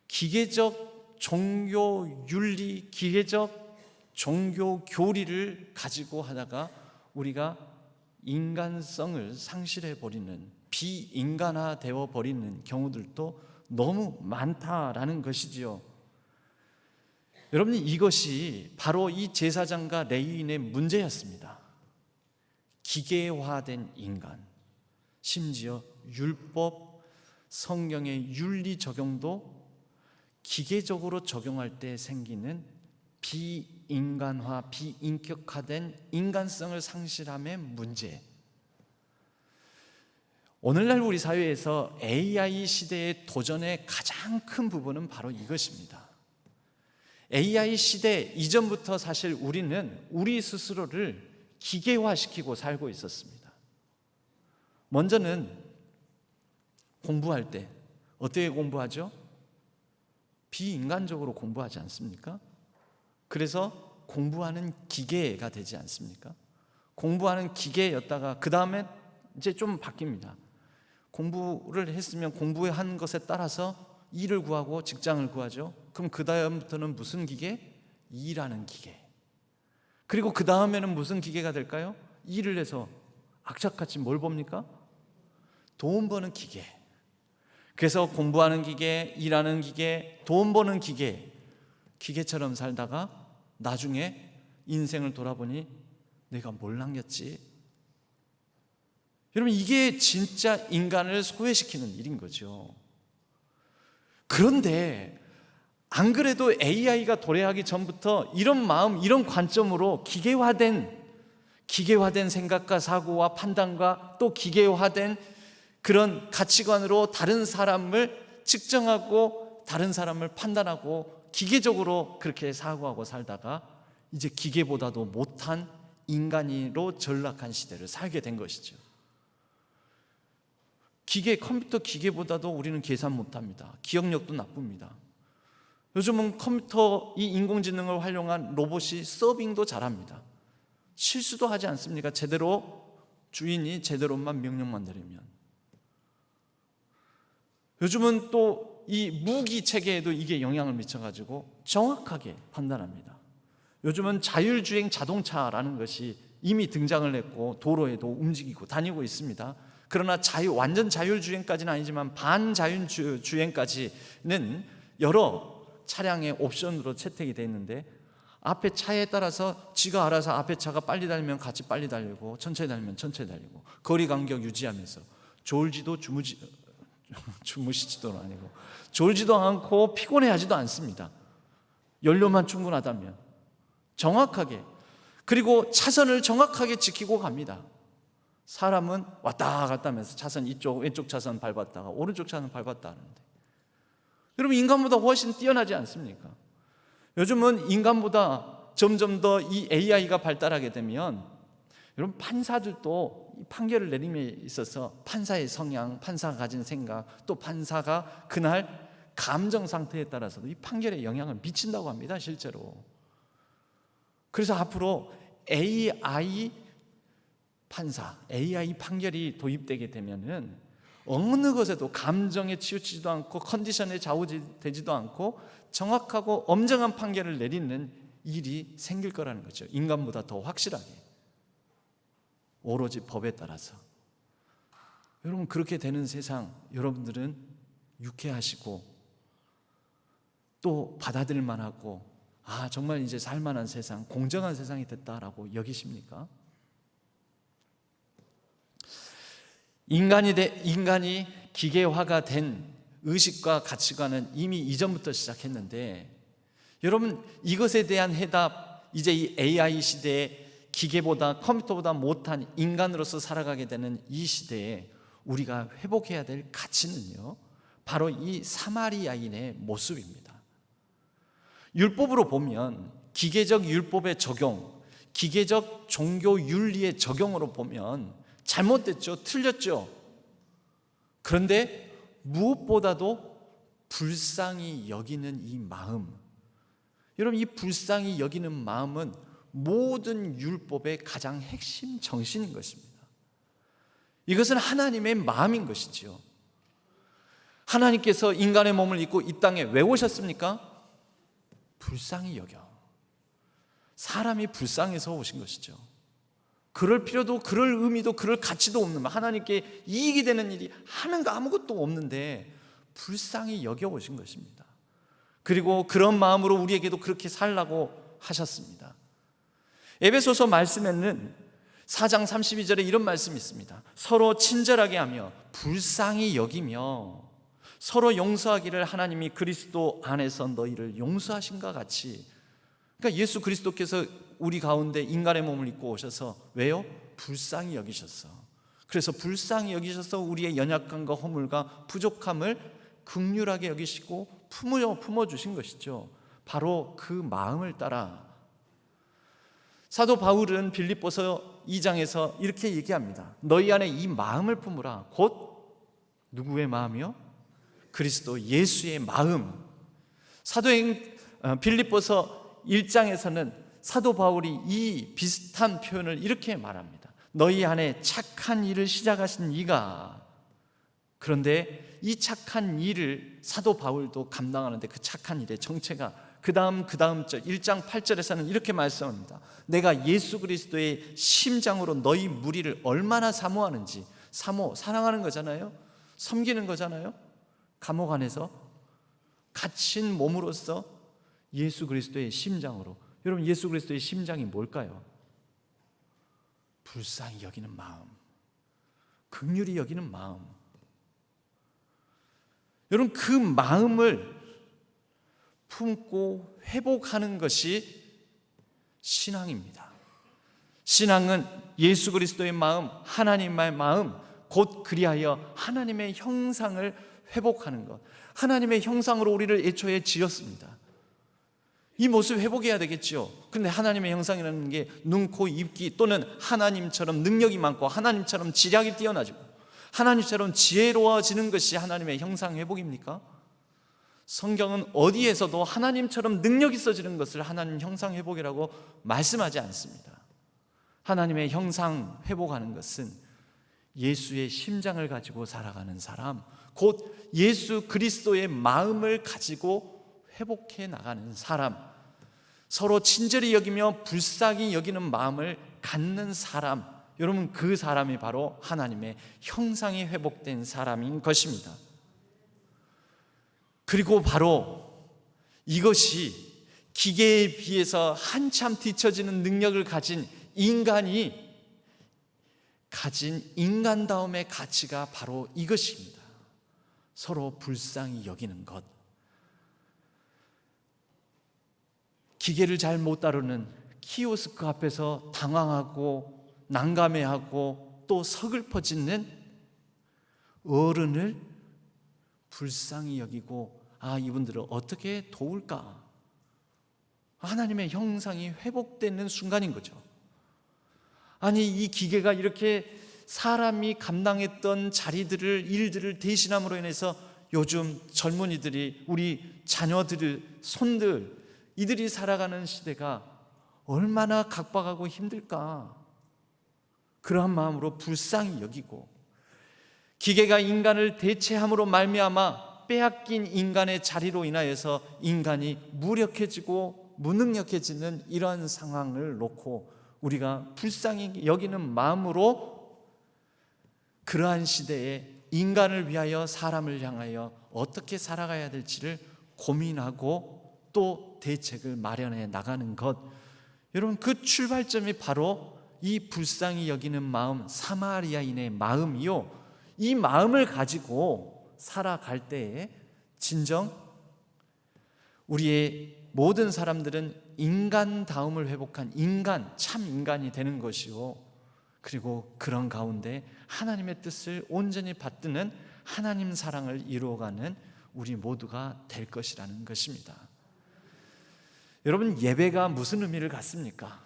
기계적 종교 윤리, 기계적 종교 교리를 가지고 하다가 우리가 인간성을 상실해 버리는, 비인간화 되어 버리는 경우들도 너무 많다라는 것이지요. 여러분, 이것이 바로 이 제사장과 레위인의 문제였습니다. 기계화된 인간, 심지어 율법, 성경의 윤리 적용도 기계적으로 적용할 때 생기는 비인간화, 비인격화된 인간성을 상실함의 문제. 오늘날 우리 사회에서 AI 시대의 도전의 가장 큰 부분은 바로 이것입니다. AI 시대 이전부터 사실 우리는 우리 스스로를 기계화시키고 살고 있었습니다. 먼저는 공부할 때 어떻게 공부하죠? 비인간적으로 공부하지 않습니까? 그래서 공부하는 기계가 되지 않습니까? 공부하는 기계였다가 그 다음에 이제 좀 바뀝니다. 공부를 했으면 공부한 것에 따라서 일을 구하고 직장을 구하죠. 그럼 그 다음부터는 무슨 기계? 일하는 기계. 그리고 그 다음에는 무슨 기계가 될까요? 일을 해서 악착같이 뭘 봅니까? 돈 버는 기계. 그래서 공부하는 기계, 일하는 기계, 돈 버는 기계, 기계처럼 살다가 나중에 인생을 돌아보니 내가 뭘 남겼지? 여러분, 이게 진짜 인간을 소외시키는 일인 거죠. 그런데 안 그래도 AI가 도래하기 전부터 이런 마음, 이런 관점으로 기계화된 생각과 사고와 판단과 또 기계화된 그런 가치관으로 다른 사람을 측정하고 다른 사람을 판단하고 기계적으로 그렇게 사고하고 살다가 이제 기계보다도 못한 인간으로 전락한 시대를 살게 된 것이죠. 컴퓨터 기계보다도 우리는 계산 못합니다. 기억력도 나쁩니다. 요즘은 컴퓨터, 이 인공지능을 활용한 로봇이 서빙도 잘합니다. 실수도 하지 않습니까? 주인이 제대로만 명령만 내리면. 요즘은 또 이 무기 체계에도 이게 영향을 미쳐가지고 정확하게 판단합니다. 요즘은 자율주행 자동차라는 것이 이미 등장을 했고 도로에도 움직이고 다니고 있습니다. 그러나 완전 자율주행까지는 아니지만 반자율주행까지는 여러 차량의 옵션으로 채택이 되어 있는데, 앞에 차에 따라서 지가 알아서 앞에 차가 빨리 달리면 같이 빨리 달리고 천천히 달리면 천천히 달리고 거리 간격 유지하면서 주무시지도 아니고 졸지도 않고 피곤해하지도 않습니다. 연료만 충분하다면 정확하게, 그리고 차선을 정확하게 지키고 갑니다. 사람은 왔다 갔다 하면서 차선 왼쪽 차선 밟았다가 오른쪽 차선 밟았다 하는데, 여러분, 인간보다 훨씬 뛰어나지 않습니까? 요즘은 인간보다 점점 더 이 AI가 발달하게 되면 여러분, 판사들도 판결을 내림에 있어서 판사의 성향, 판사가 가진 생각, 또 판사가 그날 감정 상태에 따라서도 이 판결에 영향을 미친다고 합니다, 실제로. 그래서 앞으로 AI 판결이 도입되게 되면은 어느 것에도 감정에 치우치지도 않고 컨디션에 좌우되지도 않고 정확하고 엄정한 판결을 내리는 일이 생길 거라는 거죠. 인간보다 더 확실하게, 오로지 법에 따라서. 여러분, 그렇게 되는 세상 여러분들은 유쾌하시고 또 받아들일 만하고, 정말 이제 살만한 세상, 공정한 세상이 됐다라고 여기십니까? 인간이 기계화가 된 의식과 가치관은 이미 이전부터 시작했는데, 여러분, 이것에 대한 해답, 이제 이 AI 시대에 기계보다 컴퓨터보다 못한 인간으로서 살아가게 되는 이 시대에 우리가 회복해야 될 가치는요, 바로 이 사마리아인의 모습입니다. 율법으로 보면 기계적 율법의 적용, 기계적 종교 윤리의 적용으로 보면 잘못됐죠. 틀렸죠. 그런데 무엇보다도 불쌍히 여기는 이 마음, 여러분, 이 불쌍히 여기는 마음은 모든 율법의 가장 핵심 정신인 것입니다. 이것은 하나님의 마음인 것이지요. 하나님께서 인간의 몸을 입고 이 땅에 왜 오셨습니까? 불쌍히 여겨. 사람이 불쌍해서 오신 것이죠. 그럴 필요도, 그럴 의미도, 그럴 가치도 없는, 하나님께 이익이 되는 일이 하는 거 아무것도 없는데 불쌍히 여겨 오신 것입니다. 그리고 그런 마음으로 우리에게도 그렇게 살라고 하셨습니다. 에베소서 말씀에는 4장 32절에 이런 말씀이 있습니다. 서로 친절하게 하며 불쌍히 여기며 서로 용서하기를 하나님이 그리스도 안에서 너희를 용서하신과 같이. 그러니까 예수 그리스도께서 우리 가운데 인간의 몸을 입고 오셔서 왜요? 불쌍히 여기셨어. 그래서 불쌍히 여기셔서 우리의 연약함과 허물과 부족함을 긍휼하게 여기시고 품어주신 것이죠. 바로 그 마음을 따라 사도 바울은 빌립보서 2장에서 이렇게 얘기합니다. 너희 안에 이 마음을 품으라. 곧 누구의 마음이요? 그리스도 예수의 마음. 사도행 빌립보서 1장에서는 사도 바울이 이 비슷한 표현을 이렇게 말합니다. 너희 안에 착한 일을 시작하신 이가. 그런데 이 착한 일을 사도 바울도 감당하는데 그 착한 일의 정체가 그 다음 절 1장 8절에서는 이렇게 말씀합니다. 내가 예수 그리스도의 심장으로 너희 무리를 얼마나 사모하는지. 사랑하는 거잖아요. 섬기는 거잖아요. 감옥 안에서 갇힌 몸으로서 예수 그리스도의 심장으로. 여러분, 예수 그리스도의 심장이 뭘까요? 불쌍히 여기는 마음, 긍휼히 여기는 마음. 여러분, 그 마음을 품고 회복하는 것이 신앙입니다. 신앙은 예수 그리스도의 마음, 하나님의 마음, 곧 그리하여 하나님의 형상을 회복하는 것. 하나님의 형상으로 우리를 애초에 지었습니다. 이 모습 회복해야 되겠죠. 그런데 하나님의 형상이라는 게 눈, 코, 입기 또는 하나님처럼 능력이 많고 하나님처럼 지략이 뛰어나지고 하나님처럼 지혜로워지는 것이 하나님의 형상 회복입니까? 성경은 어디에서도 하나님처럼 능력 있어지는 것을 하나님 형상 회복이라고 말씀하지 않습니다. 하나님의 형상 회복하는 것은 예수의 심장을 가지고 살아가는 사람, 곧 예수 그리스도의 마음을 가지고 회복해 나가는 사람, 서로 친절히 여기며 불쌍히 여기는 마음을 갖는 사람, 여러분, 그 사람이 바로 하나님의 형상이 회복된 사람인 것입니다. 그리고 바로 이것이 기계에 비해서 한참 뒤처지는 능력을 가진 인간이 가진 인간다움의 가치가 바로 이것입니다. 서로 불쌍히 여기는 것. 기계를 잘 못 다루는 키오스크 앞에서 당황하고 난감해하고 또 서글퍼지는 어른을 불쌍히 여기고, 이분들을 어떻게 도울까? 하나님의 형상이 회복되는 순간인 거죠. 아니, 이 기계가 이렇게 사람이 감당했던 자리들을, 일들을 대신함으로 인해서 요즘 젊은이들이, 우리 자녀들, 손들, 이들이 살아가는 시대가 얼마나 각박하고 힘들까? 그러한 마음으로 불쌍히 여기고, 기계가 인간을 대체함으로 말미암아 빼앗긴 인간의 자리로 인하여서 인간이 무력해지고 무능력해지는 이러한 상황을 놓고 우리가 불쌍히 여기는 마음으로 그러한 시대에 인간을 위하여, 사람을 향하여 어떻게 살아가야 될지를 고민하고 또 대책을 마련해 나가는 것. 여러분, 그 출발점이 바로 이 불쌍히 여기는 마음, 사마리아인의 마음이요, 이 마음을 가지고 살아갈 때에 진정 우리의 모든 사람들은 인간다움을 회복한 인간, 참 인간이 되는 것이요, 그리고 그런 가운데 하나님의 뜻을 온전히 받드는 하나님 사랑을 이루어가는 우리 모두가 될 것이라는 것입니다. 여러분, 예배가 무슨 의미를 갖습니까?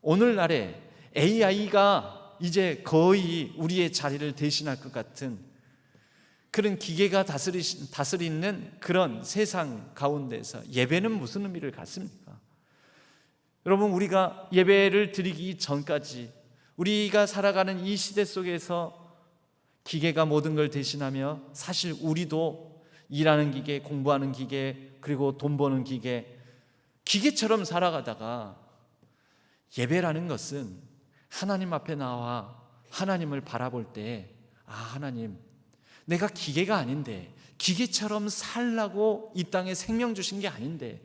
오늘날에 AI가 이제 거의 우리의 자리를 대신할 것 같은 그런 기계가 다스리는 그런 세상 가운데서 예배는 무슨 의미를 갖습니까? 여러분, 우리가 예배를 드리기 전까지 우리가 살아가는 이 시대 속에서 기계가 모든 걸 대신하며 사실 우리도 일하는 기계, 공부하는 기계, 그리고 돈 버는 기계처럼 살아가다가 예배라는 것은 하나님 앞에 나와 하나님을 바라볼 때, 하나님, 내가 기계가 아닌데, 기계처럼 살라고 이 땅에 생명 주신 게 아닌데,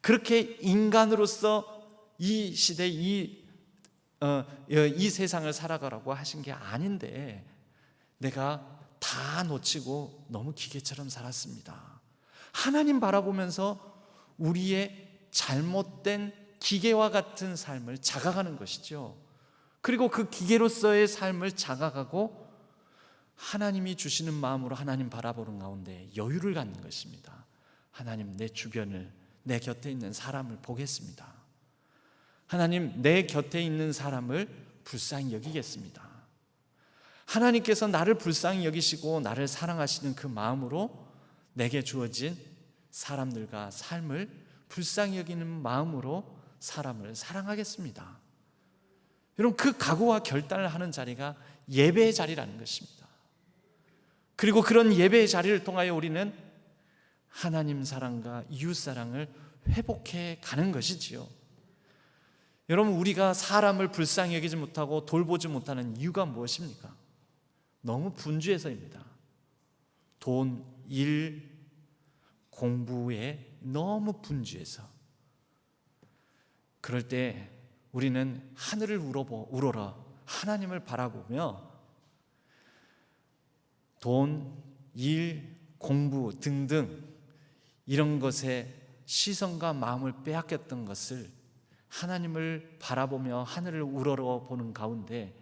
그렇게 인간으로서 이 시대, 이 세상을 살아가라고 하신 게 아닌데 내가 다 놓치고 너무 기계처럼 살았습니다. 하나님 바라보면서 우리의 잘못된 기계와 같은 삶을 자각하는 것이죠. 그리고 그 기계로서의 삶을 자각하고 하나님이 주시는 마음으로 하나님 바라보는 가운데 여유를 갖는 것입니다. 하나님, 내 주변을, 내 곁에 있는 사람을 보겠습니다. 하나님, 내 곁에 있는 사람을 불쌍히 여기겠습니다. 하나님께서 나를 불쌍히 여기시고 나를 사랑하시는 그 마음으로 내게 주어진 사람들과 삶을 불쌍히 여기는 마음으로 사람을 사랑하겠습니다. 여러분, 그 각오와 결단을 하는 자리가 예배의 자리라는 것입니다. 그리고 그런 예배의 자리를 통하여 우리는 하나님 사랑과 이웃 사랑을 회복해 가는 것이지요. 여러분, 우리가 사람을 불쌍히 여기지 못하고 돌보지 못하는 이유가 무엇입니까? 너무 분주해서입니다. 돈, 일, 공부에 너무 분주해서. 그럴 때 우리는 하늘을 우러러 하나님을 바라보며 돈, 일, 공부 등등 이런 것에 시선과 마음을 빼앗겼던 것을 하나님을 바라보며 하늘을 우러러 보는 가운데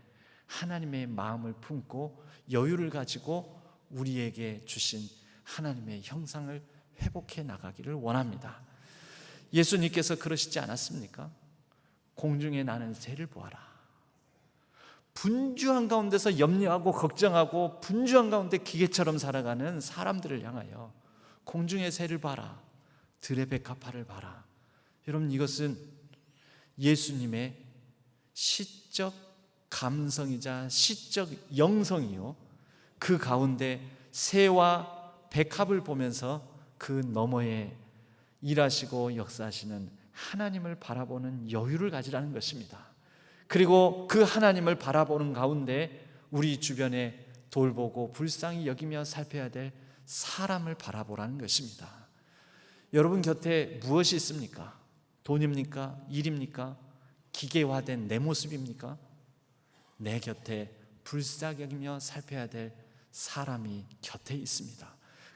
하나님의 마음을 품고 여유를 가지고 우리에게 주신 하나님의 형상을 회복해 나가기를 원합니다. 예수님께서 그러시지 않았습니까? 공중에 나는 새를 보아라. 분주한 가운데서 염려하고 걱정하고 분주한 가운데 기계처럼 살아가는 사람들을 향하여 공중의 새를 봐라, 들의 백합화를 봐라. 여러분, 이것은 예수님의 시적 감성이자 시적 영성이요, 그 가운데 새와 백합을 보면서 그 너머에 일하시고 역사하시는 하나님을 바라보는 여유를 가지라는 것입니다. 그리고 그 하나님을 바라보는 가운데 우리 주변에 돌보고 불쌍히 여기며 살펴야 될 사람을 바라보라는 것입니다. 여러분 곁에 무엇이 있습니까? 돈입니까? 일입니까? 기계화된 내 모습입니까? 내 곁에 불쌍히 여기며 살펴야 될 사람이 곁에 있습니다.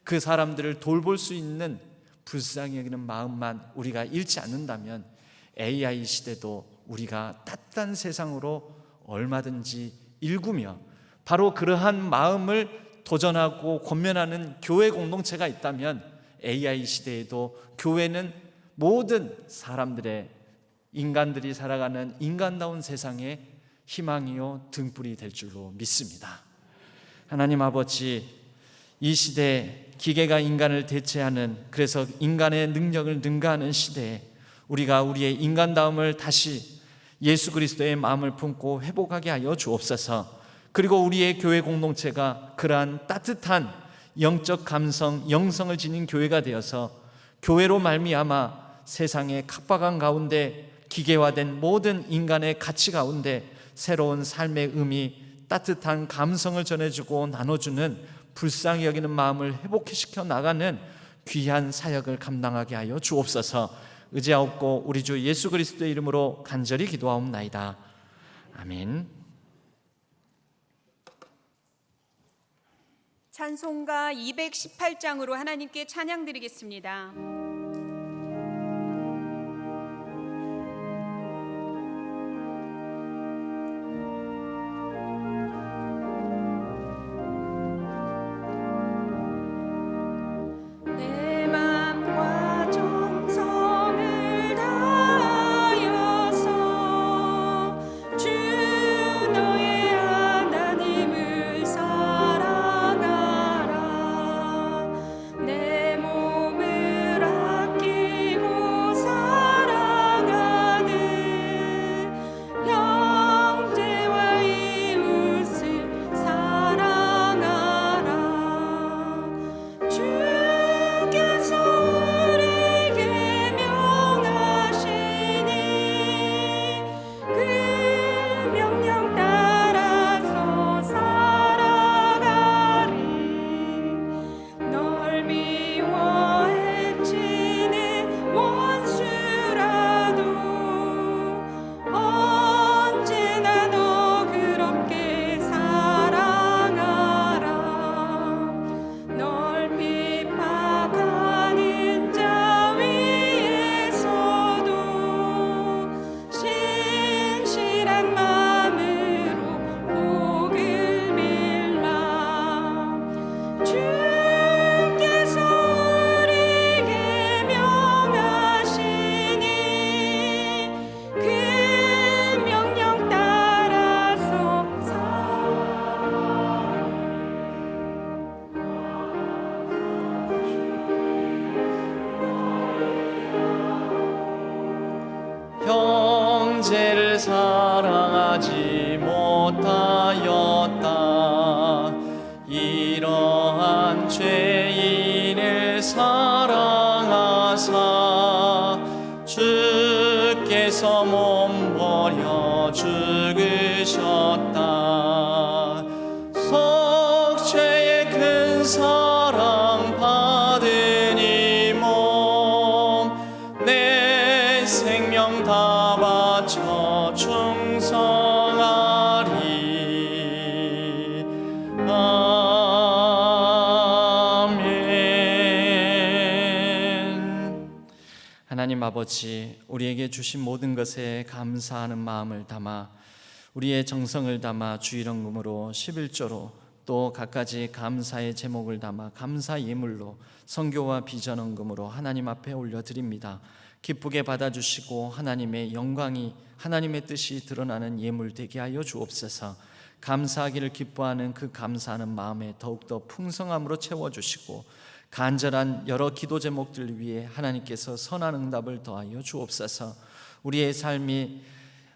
그 사람들을 돌볼 수 있는 불쌍히 여기는 마음만 우리가 잃지 않는다면 AI 시대도 우리가 따뜻한 세상으로 얼마든지 일구며 바로 그러한 마음을 도전하고 권면하는 교회 공동체가 있다면 AI 시대에도 교회는 모든 사람들의, 인간들이 살아가는 인간다운 세상의 희망이요 등불이 될 줄로 믿습니다. 하나님 아버지, 이 시대에 기계가 인간을 대체하는, 그래서 인간의 능력을 능가하는 시대에 우리가 우리의 인간다움을 다시 예수 그리스도의 마음을 품고 회복하게 하여 주옵소서. 그리고 우리의 교회 공동체가 그러한 따뜻한 영적 감성, 영성을 지닌 교회가 되어서 교회로 말미암아 세상의 각박한 가운데 기계화된 모든 인간의 가치 가운데 새로운 삶의 의미, 따뜻한 감성을 전해주고 나눠주는 불쌍히 여기는 마음을 회복시켜 나가는 귀한 사역을 감당하게 하여 주옵소서. 의지하옵고 우리 주 예수 그리스도의 이름으로 간절히 기도하옵나이다. 아멘. 찬송가 218장으로 하나님께 찬양 드리겠습니다. 내 맘과 정성을 다 사랑받은 이 몸 내 생명 다 바쳐 충성하리. 아멘. 하나님 아버지, 우리에게 주신 모든 것에 감사하는 마음을 담아 우리의 정성을 담아 주일헌금으로 11조로 또 갖가지 감사의 제목을 담아 감사 예물로 선교와 비전헌금으로 하나님 앞에 올려드립니다. 기쁘게 받아주시고 하나님의 영광이 하나님의 뜻이 드러나는 예물 되게 하여 주옵소서. 감사하기를 기뻐하는 그 감사하는 마음에 더욱더 풍성함으로 채워주시고 간절한 여러 기도 제목들 위해 하나님께서 선한 응답을 더하여 주옵소서. 우리의 삶이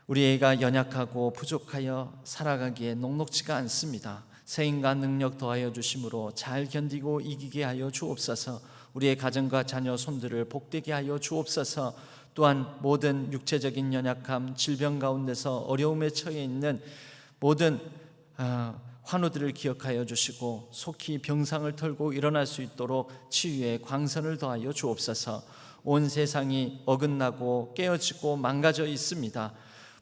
우리가 연약하고 부족하여 살아가기에 녹록지가 않습니다. 세임과 능력 더하여 주심으로 잘 견디고 이기게 하여 주옵소서. 우리의 가정과 자녀 손들을 복되게 하여 주옵소서. 또한 모든 육체적인 연약함, 질병 가운데서 어려움에 처해 있는 모든 환우들을 기억하여 주시고 속히 병상을 털고 일어날 수 있도록 치유의 광선을 더하여 주옵소서. 온 세상이 어긋나고 깨어지고 망가져 있습니다.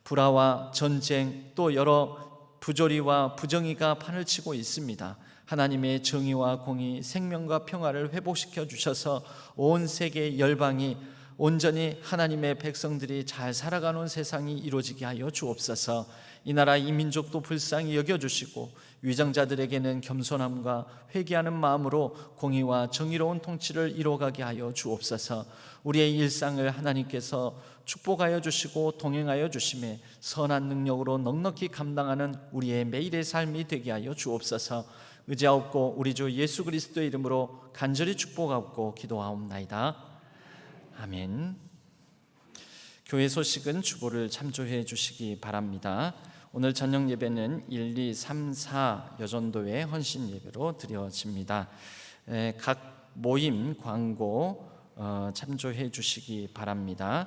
불화와 전쟁 또 여러 부조리와 부정의가 판을 치고 있습니다. 하나님의 정의와 공의, 생명과 평화를 회복시켜 주셔서 온 세계 열방이 온전히 하나님의 백성들이 잘 살아가는 세상이 이루어지게 하여 주옵소서. 이 나라 이 민족도 불쌍히 여겨주시고 위정자들에게는 겸손함과 회개하는 마음으로 공의와 정의로운 통치를 이루어가게 하여 주옵소서. 우리의 일상을 하나님께서 축복하여 주시고 동행하여 주심에 선한 능력으로 넉넉히 감당하는 우리의 매일의 삶이 되게 하여 주옵소서. 의지하옵고 우리 주 예수 그리스도의 이름으로 간절히 축복하옵고 기도하옵나이다. 아멘. 교회 소식은 주보를 참조해 주시기 바랍니다. 오늘 저녁 예배는 1, 2, 3, 4 여전도의 헌신 예배로 드려집니다. 각 모임 광고 참조해 주시기 바랍니다.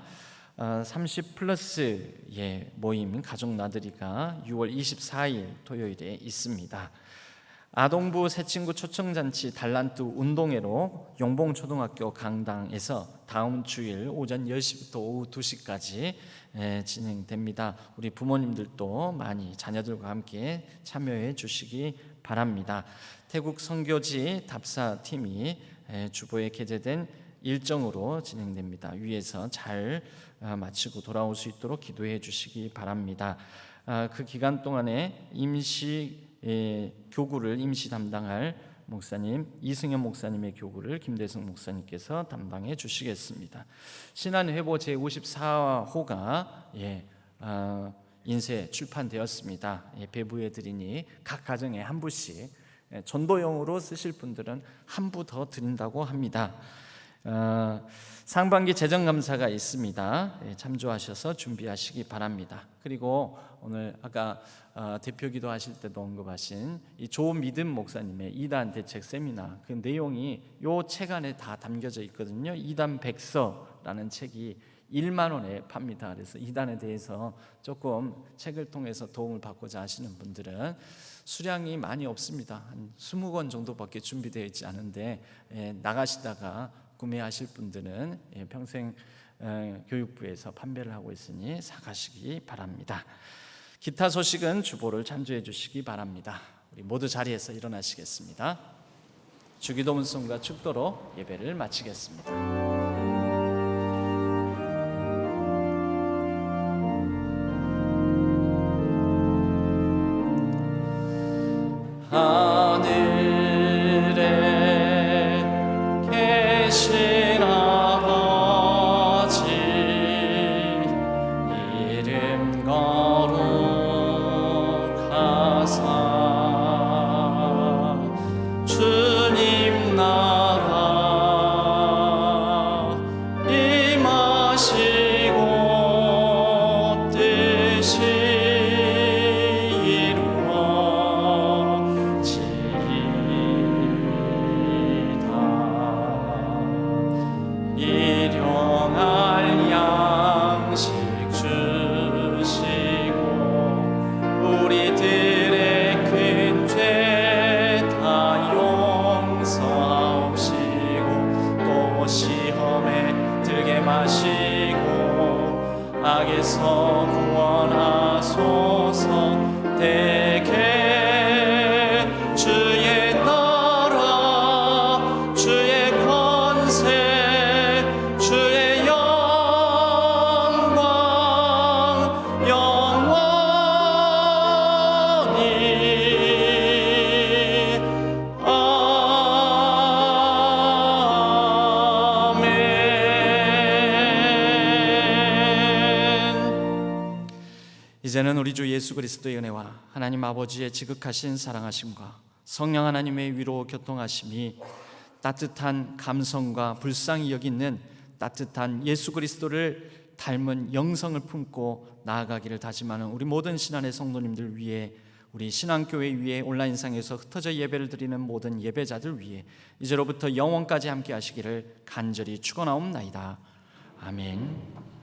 30플러스의 모임 가족 나들이가 6월 24일 토요일에 있습니다. 아동부 새친구 초청잔치 달란트 운동회로 용봉초등학교 강당에서 다음 주일 오전 10시부터 오후 2시까지 진행됩니다. 우리 부모님들도 많이 자녀들과 함께 참여해 주시기 바랍니다. 태국 선교지 답사팀이 주보에 게재된 일정으로 진행됩니다. 위에서 잘 마치고 돌아올 수 있도록 기도해 주시기 바랍니다. 그 기간 동안에 임시 교구를 임시 담당할 목사님 이승현 목사님의 교구를 김대성 목사님께서 담당해 주시겠습니다. 신안회보 제54호가 인쇄 출판되었습니다. 배부해 드리니 각 가정에 한 부씩 전도용으로 쓰실 분들은 한 부 더 드린다고 합니다. 상반기 재정감사가 있습니다. 참조하셔서 준비하시기 바랍니다. 그리고 오늘 아까 대표기도 하실 때도 언급하신 이 조믿음 목사님의 이단 대책 세미나 그 내용이 요 책 안에 다 담겨져 있거든요. 이단 백서라는 책이 1만 원에 팝니다. 그래서 이단에 대해서 조금 책을 통해서 도움을 받고자 하시는 분들은 수량이 많이 없습니다. 한 20권 정도밖에 준비되어 있지 않은데 나가시다가 구매하실 분들은 평생 교육부에서 판매를 하고 있으니 사가시기 바랍니다. 기타 소식은 주보를 참조해 주시기 바랍니다. 우리 모두 자리에서 일어나시겠습니다. 주기도문성과 축도로 예배를 마치겠습니다. 주님 나라 악에서 구원하소서. 대개 주의 나라 주의 권세 주의 영광 영원히 아멘. 이제는 우리 주 예수 그리스도의 은혜와 하나님 아버지의 지극하신 사랑하심과 성령 하나님의 위로 교통하심이 따뜻한 감성과 불쌍히 여기는 따뜻한 예수 그리스도를 닮은 영성을 품고 나아가기를 다짐하는 우리 모든 신안의 성도님들 위해, 우리 신앙교회 위에 온라인상에서 흩어져 예배를 드리는 모든 예배자들 위해 이제로부터 영원까지 함께 하시기를 간절히 축원하옵나이다. 아멘.